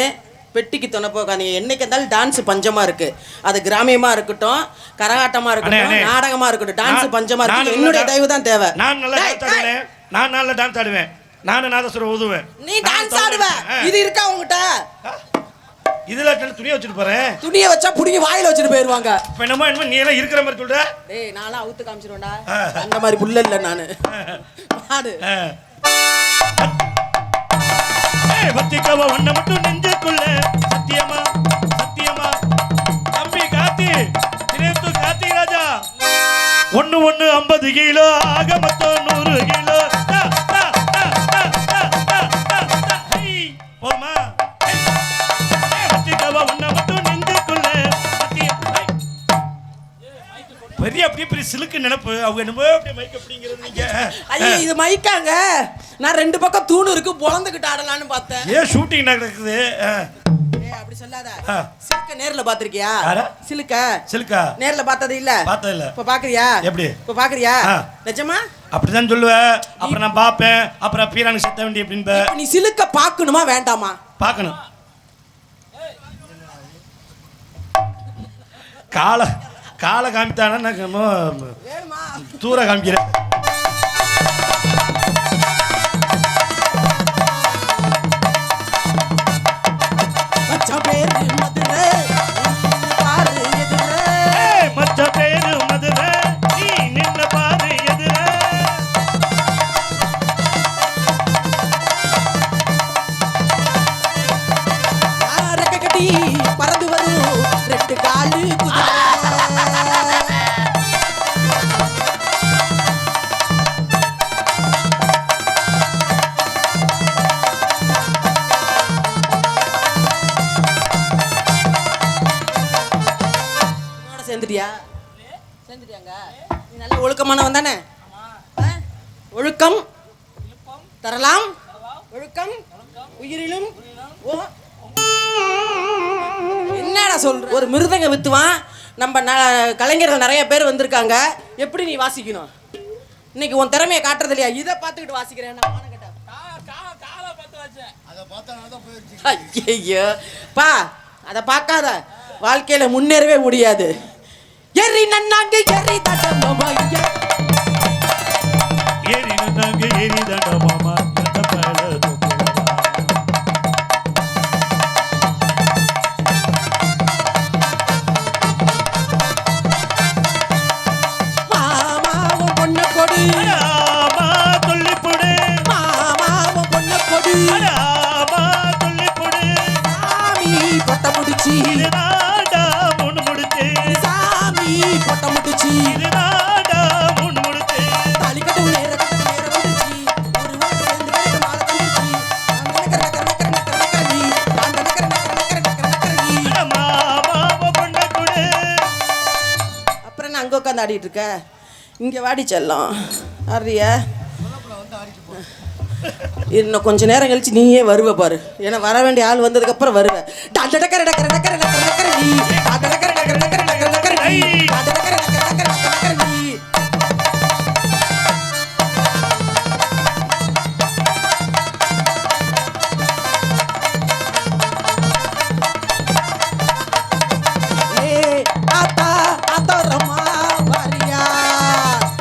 பெட்டிக்கு துணை போகாதீங்க. என்னைக்கு இருந்தாலும் டான்ஸ் பஞ்சமா இருக்கு. அது கிராமியமா இருக்கட்டும், கரகாட்டமா இருக்கட்டும், நாடகமா இருக்கட்டும், டான்ஸ் பஞ்சமா இருக்கு. என்னுடைய தயவு தான் தேவை. நான் நல்லா டான்ஸ் ஆடுவேன். நான் நல்லா டான்ஸ் ஆடுவேன். நானும் நாதஸ்வரம் ஊதுவேன். நீ டான்ஸ் ஆடுவ. இது இருக்கா உன்கிட்ட? இதுல துணியை வச்சுட்டு போறேன். துணியை வச்சா புடிங்கி வாயில வச்சுட்டு போயிருவாங்க. இப்ப என்னமோ நீ எல்லாம் இருக்கிற மாதிரி சொல்ற. டேய் நான்லாம் அவுத்து காமிச்சிருவேன்டா. அந்த மாதிரி புள்ள இல்ல நானு. பாடு. வத்திக்கவ ஒண்ண மட்டும் நெஞ்சுக்குள்ள, சத்தியமா சத்தியமா. தம்பி காத்தி, தினேத்து காத்தி ராஜா. 1 50 கிலோ, ஆக மொத்தம் 100 கிலோ. போமா? வத்திக்கவ ஒண்ண மட்டும் நெஞ்சுக்குள்ள, பெரிய அப்படி பெரிய சிலுக்கு நினைப்பு. அவங்க என்னமோ அப்படியே மைக் அப்படிங்கிறது. ஐயோ இது மைக்காங்க. நான் 2 பக்கம் தூணு இருக்கு, பொளந்துக்கிட்டு ஆடலான்னு பார்த்தேன். ஏன் ஷூட்டிங் நடக்குது? அப்படி சொல்லாத. சிலுக்க நேர்ல பாத்திருக்கியா? சிலுக்க நேர்ல பார்த்தது இல்ல? பார்த்தது இல்ல. இப்ப பாக்குறியா? எப்படி இப்ப பாக்குறியா? நிஜமா அப்படிதான் சொல்லுவேன். அப்புறம் நான் பாப்பேன். அப்புறம் பீரானுக்கு செத்த வேண்டிய அப்படின்னு. நீ சிலுக்க பாக்கணுமா வேண்டாமா? பாக்கணும். காலை காமித்தானா தூர காமிக்கிறேன். மச்ச பேரு மதுரை, நீ நின்ன பாரு எதிர. கட்டி பறந்து வரும் 2 காலு குதிரை. சேர்ந்துட்டியா சேர்ந்துட்டியாங்க நீ நல்ல ஒழுக்கமானவன் தானே ஒழுக்கம் தரலாம் ஒழுக்கம் உயிரிலும் ஓ என்னடா சொல்ற ஒரு மிருதங்க வித்துவான் நம்ம கலைஞர்கள் நிறைய பேர் வந்திருக்காங்க எப்படி நீ வாசிக்கணும் இன்னைக்கு உன் திறமையை காட்டுறது இல்லையா இதை பார்த்துக்கிட்டு வாசிக்கிறேன் ஐயோ பா அதை பார்க்காத வாழ்க்கையில முன்னேறவே முடியாது எரி நன்னாங்க எரி தட்டமாமா ஏரி நன்னாங்க ஏரி தட்டமாமா மாமாவும் பொண்ணு கொடி ஆமா துள்ளி போடு மாமாவும் பொண்ணு கொடி ஆமா துள்ளி போடு சாமி பொட்ட முடிச்சி நாடா முன் முடிச்சு சாமி பொட்ட முடிச்சி நாடா முன் முடிச்சு தாலிக்கட்டு நேர வந்துருச்சு ஒரு வாரம் சேர்ந்து கிடக்க மாலை தந்துருச்சு மாமா பொண்ண கொடு அப்புறம் என்ன அங்கே உட்காந்து ஆடிட்டு இருக்க இங்கே வாடி செல்லம் ஆடுறிய இன்னும் கொஞ்ச நேரம் கழிச்சு நீயே வருவ பாரு ஏன்னா வர வேண்டிய ஆள் வந்ததுக்கு அப்புறம் வருவ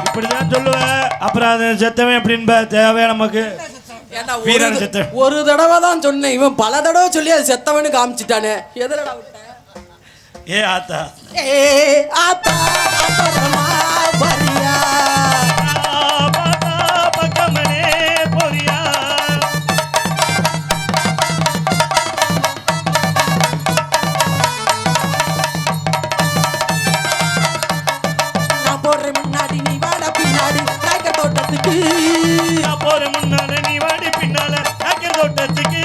இப்படிதான் சொல்லுவேன் அப்புறம் அது செத்தவன் எப்படின்ப தேவையா நமக்கு ஏண்டா, வீரன் செத்தவன். ஒரு தடவை தான் சொன்னேன் இவன் பல தடவை சொல்லி அது செத்தவனு காமிச்சிட்டானே எதுலடா விட்ட ஏ ஆத்தா ஏ ஆத்தா ஆத்தோரமா வரியா பாத்தா பக்கமனே போறியா நான் போடுற முன்னாடி நீ வாட பின்னாடி காய்க்க தோட்டத்துக்கு நான் போற முன்னால நீ வாடி பின்னால காய்கறி தோட்டத்துக்கு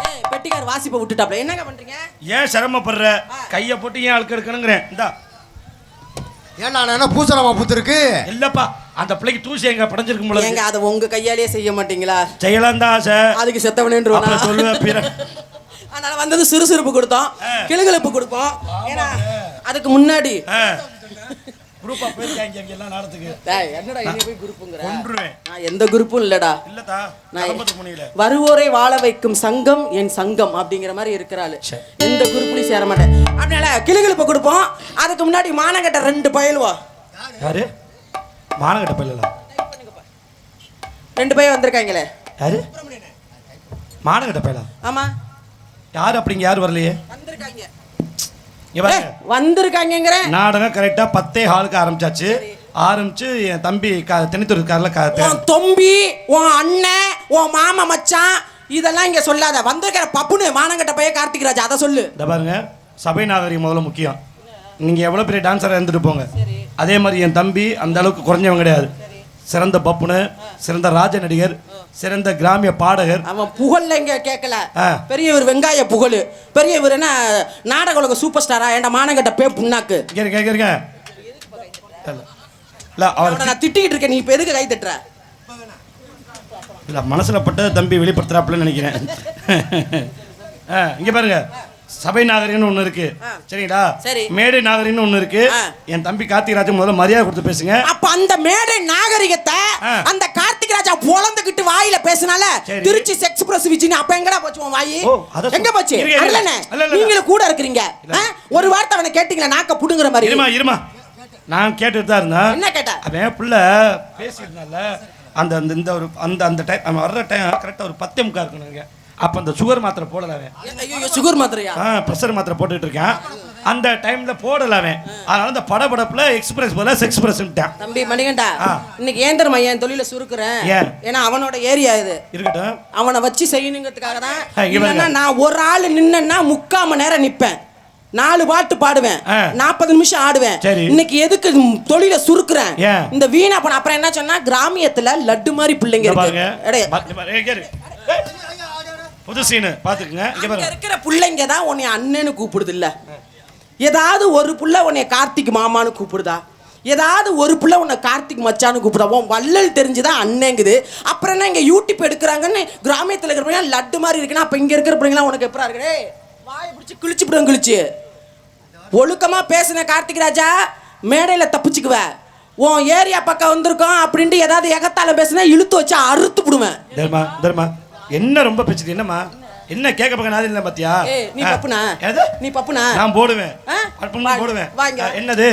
ஏய், பெட்டிக்கார் வாசிப்பை விட்டுட்டாப்ல என்னங்க பண்றீங்க ஏன் சிரமப்படுற கைய போட்டு ஏன் அழுக்க எடுக்கணுங்கிறேன் இந்தா ஏன்னா நான் என்ன பூசணமா புத்திருக்கு இல்லப்பா அந்த பிள்ளைக்கு தூசி எங்க படைஞ்சிருக்கும் போல ஏங்க அதை உங்க கையாலேயே செய்ய மாட்டீங்களா செய்யலாம் தான் ஆசை அதுக்கு செத்தவனேன்றுவா அப்புறம் சொல்லுவேன் பிற அதனால வந்தது சுறுசுறுப்பு கொடுத்தோம் கிளுகிழப்பு கொடுப்போம் ஏன்னா அதுக்கு முன்னாடி குரூப்பா போயிருக்காங்க இங்க எல்லாம் நாடத்துக்கு டேய், என்னடா இனி போய் குரூப்புங்கிற கொன்றுவேன் நான் எந்த குரூப்பும் இல்லடா இல்லதா நான் கிளம்பத்துக்கு முடியல வருவோரை வாழ வைக்கும் சங்கம் என் சங்கம் அப்படிங்கிற மாதிரி இருக்கிறாள் எந்த குரூப்லயும் சேர மாட்டேன் அதனால கிளுகிழப்பு கொடுப்போம் அதுக்கு முன்னாடி மானங்கட்ட 2 பயலுவா யாரு மானகட்ட பையலா 2 பையன் வந்திருக்காங்களே யாரு மானகட்ட பையலா ஆமா யாரு அப்படிங்க யாரு வரலையே வந்திருக்காங்க இங்க பாருங்க வந்திருக்காங்கிறேன் நாடகம் கரெக்டா 10 ஹாலுக்கு ஆரம்பிச்சாச்சு ஆரம்பிச்சு என் தம்பி தெனித்தூர் இருக்காருல உன் தொம்பி உன் அண்ணன் உன் மாமா மச்சான் இதெல்லாம் இங்க சொல்லாத வந்திருக்கிற பப்புனு மானங்கட்ட பையன் கார்த்திக் ராஜா அதை சொல்லு இந்த பாருங்க சபை நாகரிகம் முதல்ல முக்கியம் நீங்க எவ்வளவு பெரிய டான்ஸரா இருந்துட்டு போங்க அதே மாதிரி என் தம்பி அந்த அளவுக்கு குறைஞ்சவன் கிடையாது சிறந்த பப்புனு சிறந்த ராஜ நடிகர் சிறந்த கிராமிய பாடகர் அவன் புகழ்ல இங்க கேட்கல ஆ. பெரியவர் வெங்காய புகழ் பெரியவர் என்ன நாடக உலக சூப்பர் ஸ்டாரா ஏன்டா மானங்கட்ட பே புண்ணாக்கு இருங்க இல்ல அவர் அவனை நான் திட்டிக்கிட்டு இருக்கேன் நீ இப்ப எதுக்கு கை தட்டுற இல்ல மனசுல பட்ட தம்பி வெளிப்படுத்துறாப்புல நினைக்கிறேன் இங்க பாருங்க சபை நாகரிகம்னு ஒண்ணு இருக்கு சரிங்களா சரி. மேடை நாகரிகம்னு ஒண்ணு இருக்கு என் தம்பி கார்த்திக் ராஜா முதல்ல மரியாதை கொடுத்து பேசுங்க அப்ப அந்த மேடை நாகரிகத்தை அந்த கார்த்திக் ராஜா பொளந்துகிட்டு வாயில பேசினால சரி. திருச்சி செக்ஸ் பிரஸ் விஜினி அப்ப எங்கடா போச்சு உன் வாயி ஓ, அத எங்க போச்சு இருங்க, இருங்க. அல்லனே இல்ல. நீங்களும் கூட இருக்கீங்க ஒரு வார்த்தை அவனை கேட்டீங்களா நாக்க புடுங்குற மாதிரி இருமா நான் கேட்டுட்டு தான் இருந்தேன் என்ன கேட்ட அவன் புள்ள பேசியிருந்தால அந்த அந்த இந்த ஒரு அந்த அந்த டைம் அவன் வர்ற டைம் கரெக்டாக ஒரு 10:45 இருக்கணுங்க அப்போ அந்த சுகர் மாத்திரை போடல அவன் ஐயோ சுகர் மாத்திரையா ப்ரெஷர் மாத்திரை போட்டுட்டு இருக்கேன் அந்த டைம்ல போடல அவன் அதனால அந்த படபடப்புல எக்ஸ்பிரஸ் போல செக்ஸ் பிரஸ்ன்ட்டான் தம்பி மணிகண்டா இன்னைக்கு ஏன் தெரியுமா என் தொழில சுருக்குறேன் ஏன்? ஏன்னா அவனோட ஏரியா இது இருக்கட்டும் அவனை வச்சு செய்யணுங்கிறதுக்காக தான் இங்க பாருங்க. இல்லைன்னா நான் ஒரு ஆள் நின்னா 3/4 மணி நேரம் நிப்பேன் 4 பாட்டு பாடுவேன் 40 நிமிஷம் ஆடுவேன் சரி. இன்னைக்கு எதுக்கு தொழில சுருக்குறேன் ஏன்? இந்த வீணா பண்ண அப்புறம் என்ன சொன்னா கிராமியத்துல லட்டு மாதிரி பிள்ளைங்க இங்க பாருங்க இருக்கு எடே. பாரு, கேரு. புது சீனு பாத்துக்குங்க. இங்க அங்க பாருங்க. இருக்கிற புள்ளைங்க தான் உன்னை அண்ணன்னு கூப்பிடுது இல்ல. ஏதாவது ஒரு புள்ள உன்னை கார்த்திக் மாமான்னு கூப்பிடுதா? ஏதாவது ஒரு புள்ள உன்னை கார்த்திக் மச்சான்னு கூப்பிடுதா? உன் வள்ளல் தெரிஞ்சுதான் அண்ணங்குது. அப்புறம் என்ன இங்க யூடியூப் எடுக்கிறாங்கன்னு கிராமத்துல இருக்கிற லட்டு மாதிரி இருக்குன்னா அப்ப இங்க இருக்கிற பிள்ளைங்களாம் உனக்கு எப்படா இருக்கு? வாயை பிடிச்சி கிழிச்சுப்பிடும் கிழிச்சு. ஒழுக்கமா பேசுன கார்த்திக் ராஜா மேடையில தப்பிச்சுக்குவ. உன் ஏரியா பக்கம் வந்திருக்கோம் அப்படின்ட்டு ஏதாவது எகத்தால பேசுனா இழுத்து வச்சு அறுத்து விடுவேன். தர்மா என்ன ரொம்ப பேசுது? என்னம்மா என்ன கேட்க பக்கம் நாதி இல்ல பாத்தியா? நீ பப்புனா? நீ பப்புனா? நான் போடுவேன். போடுவேன். என்னது?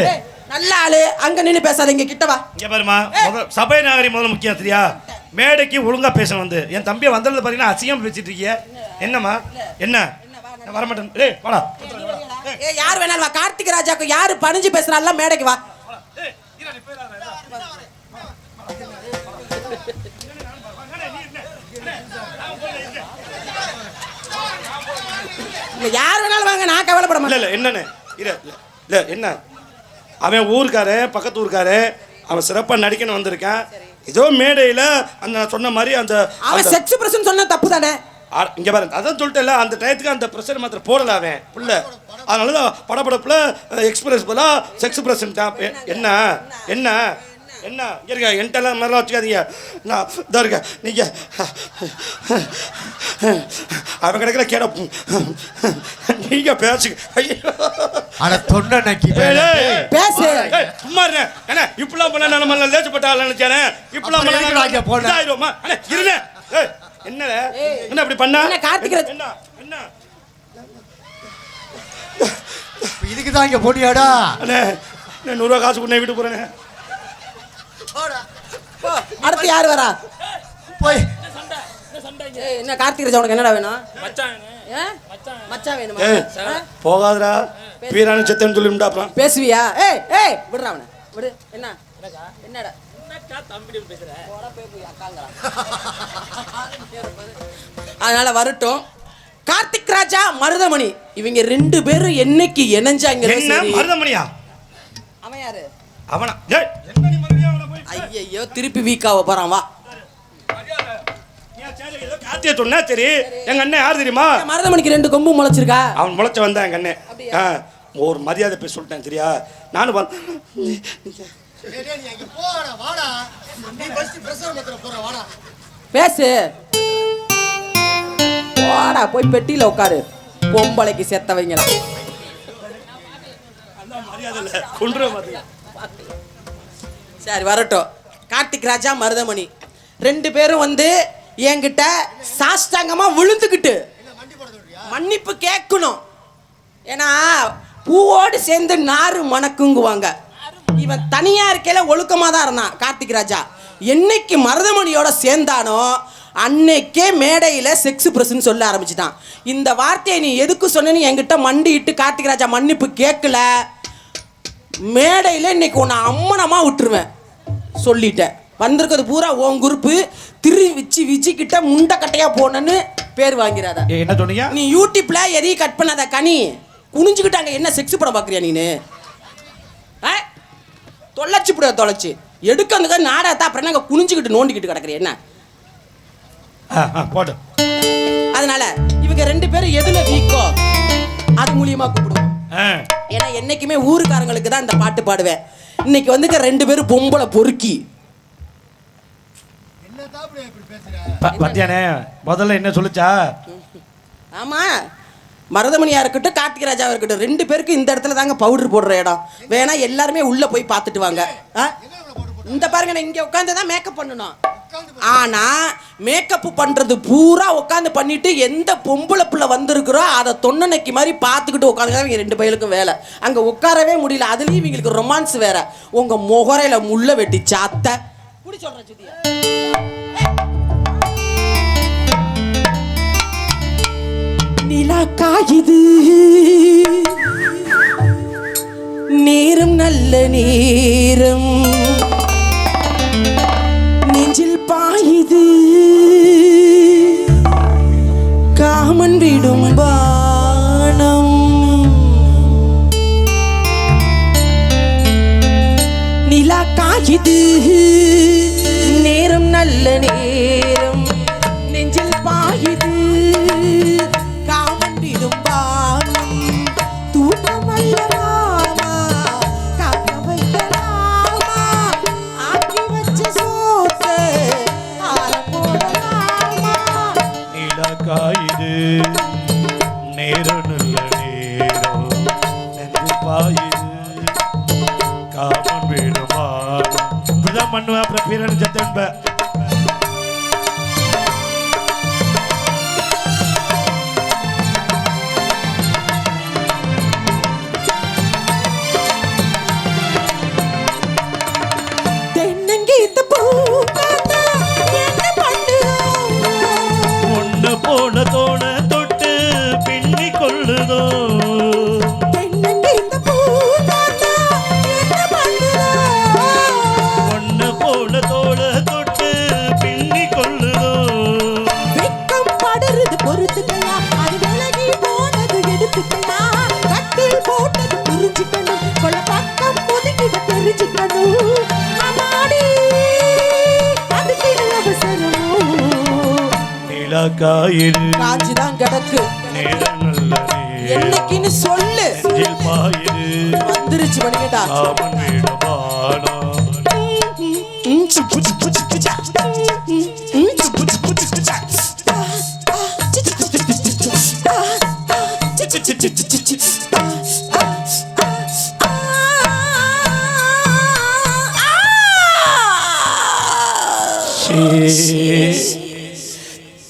நல்ல ஆளு அங்க நின்னு பேசாதீங்க, கிட்ட வா. இங்க பாருமா, சபை நாகரி முதல்ல முக்கியம் சரியா? மேடைக்கு ஒழுங்கா பேச வந்து என் தம்பியை வந்ததுல பாத்தீங்கன்னா அசிங்கம் பேசிட்டு இருக்கீங்க. என்னம்மா என்ன? நான் வர மாட்டேன். டேய் வாடா. ஏய் யார் வேணாலும் வா. கார்த்திக் ராஜாக்கு யாரு பணிஞ்சு பேசுறான்ல மேடைக்கு வா. யார் வேணாலும் வாங்க, நான் கவலைப்பட மாட்டேன். இல்ல என்னன்னு இல்ல என்ன அவன் ஊருக்காரு, பக்கத்து ஊருக்காரு, அவன் சிறப்பா நடிக்கணும் வந்திருக்கான். ஏதோ மேடையில அந்த சொன்ன மாதிரி அந்த அவன் செக்ஸ் பிரசன் சொன்ன தப்பு தானே. இங்க பாருங்க, அதான் சொல்லிட்டேன்ல, அந்த டயத்துக்கு அந்த பிரஷர் மாத்திரம் போடல அவன் புள்ள. அதனாலதான் படப்படப்புல எக்ஸ்பிரஸ் போல செக்ஸ் பிரசன். என்ன என்ன என்ன இங்க இருக்க என்கிட்டலாம் மாதிரிலாம் வச்சுக்காதீங்க. நான் இதாக இருக்கேன். நீங்க அவன் கிடைக்கிற கேட நீங்க பேசுங்க. பேசு சும்மா இருங்க. என்ன இப்பெல்லாம் பண்ண நம்ம லேசப்பட்ட நினைச்சானே. இப்பெல்லாம் இருமா இருங்க. என்ன என்ன அப்படி பண்ணா? கார்த்திக் என்ன என்ன இதுக்கு தான் இங்க போனியாடா? அண்ணே 100 ரூபா காசு கொண்டு வீட்டு போறேன். அடுத்து யார் வரா? போய் என்ன கார்த்திக் ராஜா உனக்கு என்னடா வேணும்? மச்சான் வேணுமா? போகாதடா, பீரானு செத்தன்னு சொல்லிட்டா அப்புறம் பேசுவியா? ஏய் ஏய் விடுறா அவனை விடு. என்ன என்னடா தம்பி பேசுற? அதனால வரட்டும். கார்த்திக் ராஜா மருதமணி இவங்க 2 பேரும் என்னைக்கு இணைஞ்சாங்க? என்ன மருதமணியா? அவன் யாரு? அவனா? ஏய் என்ன நீ மருதமணியா? அவன போய் ஐயோ திருப்பி வீக்காவ போறான். வா ஏதோ காத்திய சொன்னா சரி. எங்க அண்ணன் யார் தெரியுமா? மருதமணிக்கு 2 கொம்பு முளைச்சிருக்கா. அவன் முளைச்ச வந்தான் எங்க அண்ணன். ஒரு மரியாதை பேச சொல்லிட்டேன் சரியா? நானும் பேசு. போடா போய் பெட்டியில உட்காரு. பொம்பளைக்கு செத்தவங்க சரி வரட்டும். கார்த்திக் ராஜா மருதமணி 2 பேரும் வந்து என்கிட்ட சாஷ்டாங்கமா விழுந்துக்கிட்டு மன்னிப்பு கேட்கணும். ஏன்னா பூவோடு சேர்ந்து நாறு மணக்குங்குவாங்க. இவன் தனியா இருக்கையில ஒழுக்கமா தான் இருந்தான் கார்த்திக் ராஜா. என்னைக்கு மருதமணியோட சேர்ந்தானோ அன்னைக்கே மேடையில செக்ஸ் பிரஸ்ன்னு சொல்ல ஆரம்பிச்சுட்டான். இந்த வார்த்தையை நீ எதுக்கு சொன்னு என்கிட்ட மண்டிட்டு கார்த்திக் ராஜா மன்னிப்பு கேட்கல. மேடையில இன்னைக்கு உன்னை அம்மனமா விட்டுருவேன் சொல்லிட்டேன். வந்திருக்கிறது பூரா உன் குரூப்பு. திரு விஜிக்கிட்ட முண்டக்கட்டையா போனன்னு பேர் வாங்கிறாத. என்ன சொன்னீங்க? நீ யூடியூப்ல எதையும் கட் பண்ணாத. கனி குனிஞ்சுக்கிட்டாங்க. என்ன செக்ஸ் படம் பாக்குறியா நீனு? தொலைச்சு புட தொலைச்சு எடுக்க அந்த நாடகத்தை அப்புறம் என்ன குனிஞ்சுக்கிட்டு நோண்டிக்கிட்டு கிடக்குறேன் என்ன போடு. அதனால இவங்க 2 பேரும் எதுல வீக்கோ அது மூலியமா கூப்பிடுவோம். ஏன்னா என்னைக்குமே ஊருக்காரங்களுக்கு தான் இந்த பாட்டு பாடுவேன். இன்னைக்கு வந்து 2 பேரும் பொம்பளை பொறுக்கி. பத்தியானே முதல்ல என்ன சொல்லுச்சா? ஆமா மருதமணியா இருக்கட்டும் கார்த்திக் ராஜாவா இருக்கட்டும் 2 பேருக்கு இந்த இடத்துல தாங்க பவுடர் போடுற இடம். வேணா எல்லாருமே உள்ள போய் பார்த்துட்டு வாங்க. இந்த பாருங்க நான் இங்க உட்காந்து தான் மேக்கப் பண்ணணும். ஆனா மேக்கப் பண்றது பூரா உட்காந்து பண்ணிட்டு எந்த பொம்பளை புள்ள வந்திருக்கிறோ அதை தொன்னனைக்கு மாதிரி பார்த்துக்கிட்டு உட்காந்து இவங்க 2 பையலுக்கும் வேலை. அங்க உட்காரவே முடியல. அதுலயும் இவங்களுக்கு ரொமான்ஸ் வேற. உங்க முகரையில முள்ள வெட்டி சாத்த குடி சொல்றேன் சுதியா. நிலா காயுது நேரம் நல்ல நேரம் நெஞ்சில் பாயுது காமன் விடும் பானம். நிலா காயுது நேரம் நல்ல நேரம் நெஞ்சில் பாயுது பாயுது காமன் விடும் வானம் தூக்கம் அல்லவாமா காக்க வைக்கலாமா ஆக்கி வச்ச சோத்து ஆற போடலாமா நீலக்காயுது நேரம் நல்ல நேரம் நெஞ்சு பாயுது காமன் வேணுமா இப்படிதான் பண்ணுவேன். அப்புறம் பீரன் சத்தன்ப தென்னங்கீத்து பூ பார்த்தா என்ன பண்ணுறோம் ஒண்ணு போன தோண தொட்டு பின்னி கொள்ளுதோ தென்னங்கீத்து பூ பார்த்தா என்ன பண்ணுறோம் ஒண்ணு போன தோண தொட்டு பின்னி கொள்ளுதோ வெக்கம் படருது பொறுத்துக்கலாம் அது விலகி போனது எடுத்துக்கலாம் கட்டில் போட்டது புரிஞ்சுக்கணும் கொள்ள பக்கம் ஒதுக்கிட்டு தெரிஞ்சுக்கணும் அம்மாடி அதுக்கு அவசரமோ நீலக்காயுது காஞ்சிதான் கிடக்கு நேரம் நல்ல நேரம் என்னைக்குன்னு சொல்லு நெஞ்சில் பாயுது வந்துருச்சு பண்ணிக்கிட்டா காமன் வேணுமானா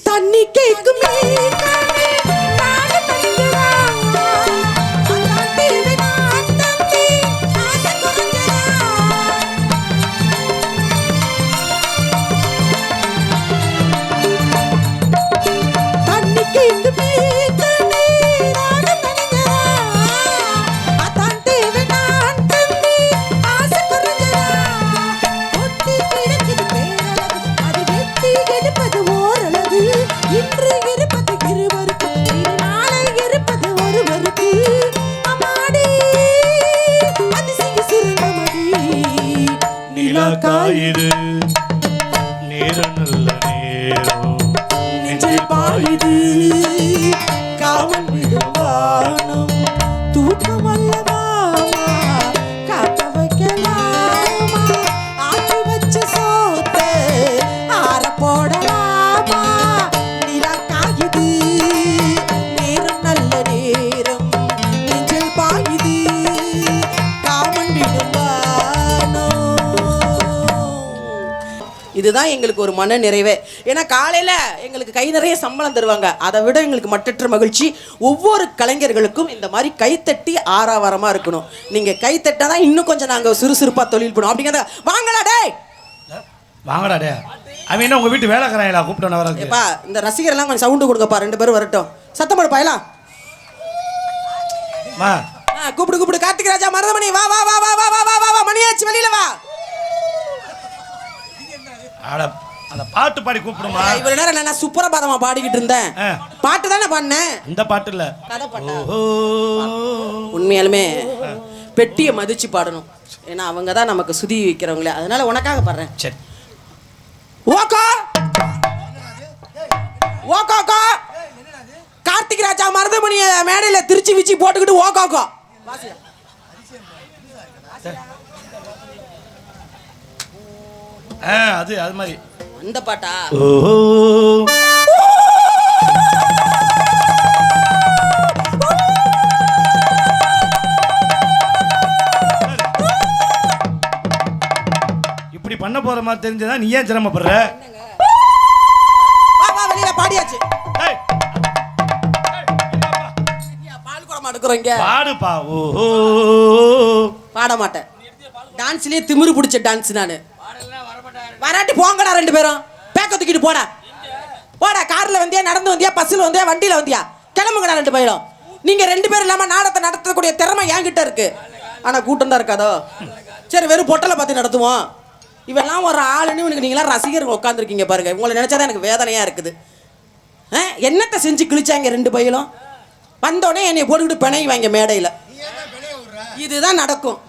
தண்ணி கேக்குமே நீலக்காயுது நேரம் நல்ல நேரம் நெஞ்சில் பாயுது காவல் விடும் வானம் தூக்கம் அல்லவாமா காக்க வைக்கலாமா ஆக்கி வச்ச சோத்து ஆற போடலாமா நிலக்காயுது நேரம் நல்ல நேரம் நெஞ்சில் பாயுது காவல் விடும் வானம். இதுதான் எங்களுக்கு ஒரு மன நிறைவே. ஏன்னா காலையில் எங்களுக்கு கை நிறைய சம்பளம் தருவாங்க. அதை விட எங்களுக்கு மட்டற்ற மகிழ்ச்சி ஒவ்வொரு கலைஞர்களுக்கும் இந்த மாதிரி கைத்தட்டி ஆறாவாரமாக இருக்கணும். நீங்கள் கைத்தட்டா தான் இன்னும் கொஞ்சம் நாங்கள் சுறுசுறுப்பாக தொழில் பண்ணுவோம். அப்படிங்கிறத வாங்கடா டேய் வாங்கடா டே. அவன் என்ன உங்க வீட்டு வேலைக்காரங்களா கூப்பிட்டு வராது? ஏப்பா இந்த ரசிகர்லாம் கொஞ்சம் சவுண்டு கொடுங்கப்பா, 2 பேரும் வரட்டும். சத்தம் போடுப்பா எல்லாம். கூப்பிடு கூப்பிடு. கார்த்திக் ராஜா, மருதமணி, வா வா வா வா வா வா வா வா மணியாச்சு, வெளியில வா. அந்த பாட்டு பாடி கூப்பிடுமா? இவ்வளவு நேரம் நான் சுப்ரபாதமா பாடிக்கிட்டு இருந்தேன். பாட்டு தானே பாடினேன். இந்த பாட்டு இல்ல, கதை பாட்டா? உண்மையாலுமே பெட்டியை மதிச்சு பாடணும். ஏன்னா அவங்க தான் நமக்கு சுதி வைக்கிறவங்களே. அதனால உனக்காக பாடுறேன். சரி. ஓகோ ஓகோக்கோ. கார்த்திக் ராஜா மருதமணிய மேடையில திருச்சி விச்சி போட்டுக்கிட்டு ஓகோக்கோ. அது அது மாதிரி அந்த பாட்டா? இப்படி பண்ண போற மாதிரி தெரிஞ்சதா நீ ஏன் சிரமப்படுற? வெளியில பாடியாச்சு. பால் குடம் எடுக்கிறோங்க. பாடுப்பா. ஓஹோ. பாட மாட்டேன். டான்ஸ்லயே திமிரு பிடிச்ச டான்ஸ் நானு. வராட்டி போங்கடா 2 பேரும். பேக்க தூக்கிட்டு போடா போடா. கார்ல வந்தியா, நடந்து வந்தியா, பஸ்ல வந்தியா, வண்டியில வந்தியா? கிளம்புங்கடா 2 பேரும். நீங்க 2 பேரும் இல்லாம நாடகத்தை நடத்தக்கூடிய திறமை என்கிட்ட இருக்கு. ஆனா கூட்டம் தான் இருக்காதோ. சரி, வெறும் பொட்டலை பார்த்து நடத்துவோம். இவெல்லாம் ஒரு ஆளுன்னு இவனுக்கு நீங்களாம் ரசிகர்கள் உட்காந்துருக்கீங்க பாருங்க. உங்களை நினைச்சாதான் எனக்கு வேதனையா இருக்குது. என்னத்தை செஞ்சு கிழிச்சாங்க 2 பையலும்? வந்தோடனே என்னை போட்டுக்கிட்டு பிணையை வாங்க மேடையில். இதுதான் நடக்கும்.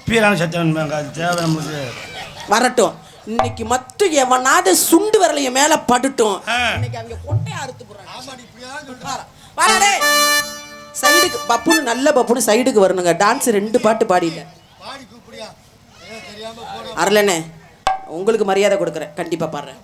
பீரான சத்தியம் வரட்டும். இன்னைக்கு மட்டும் எவனாவது சுண்டு வரலைய மேல படுட்டும். இன்னைக்கு அவங்க கொட்டையை அறுத்து போறாங்க. வாடா சைடுக்கு பப்புனு நல்ல பப்புனு சைடுக்கு வரணுங்க. டான்ஸ் 2 பாட்டு பாடிட்டேன். அரலனே உங்களுக்கு மரியாதை கொடுக்குறேன். கண்டிப்பா பாடுறேன்.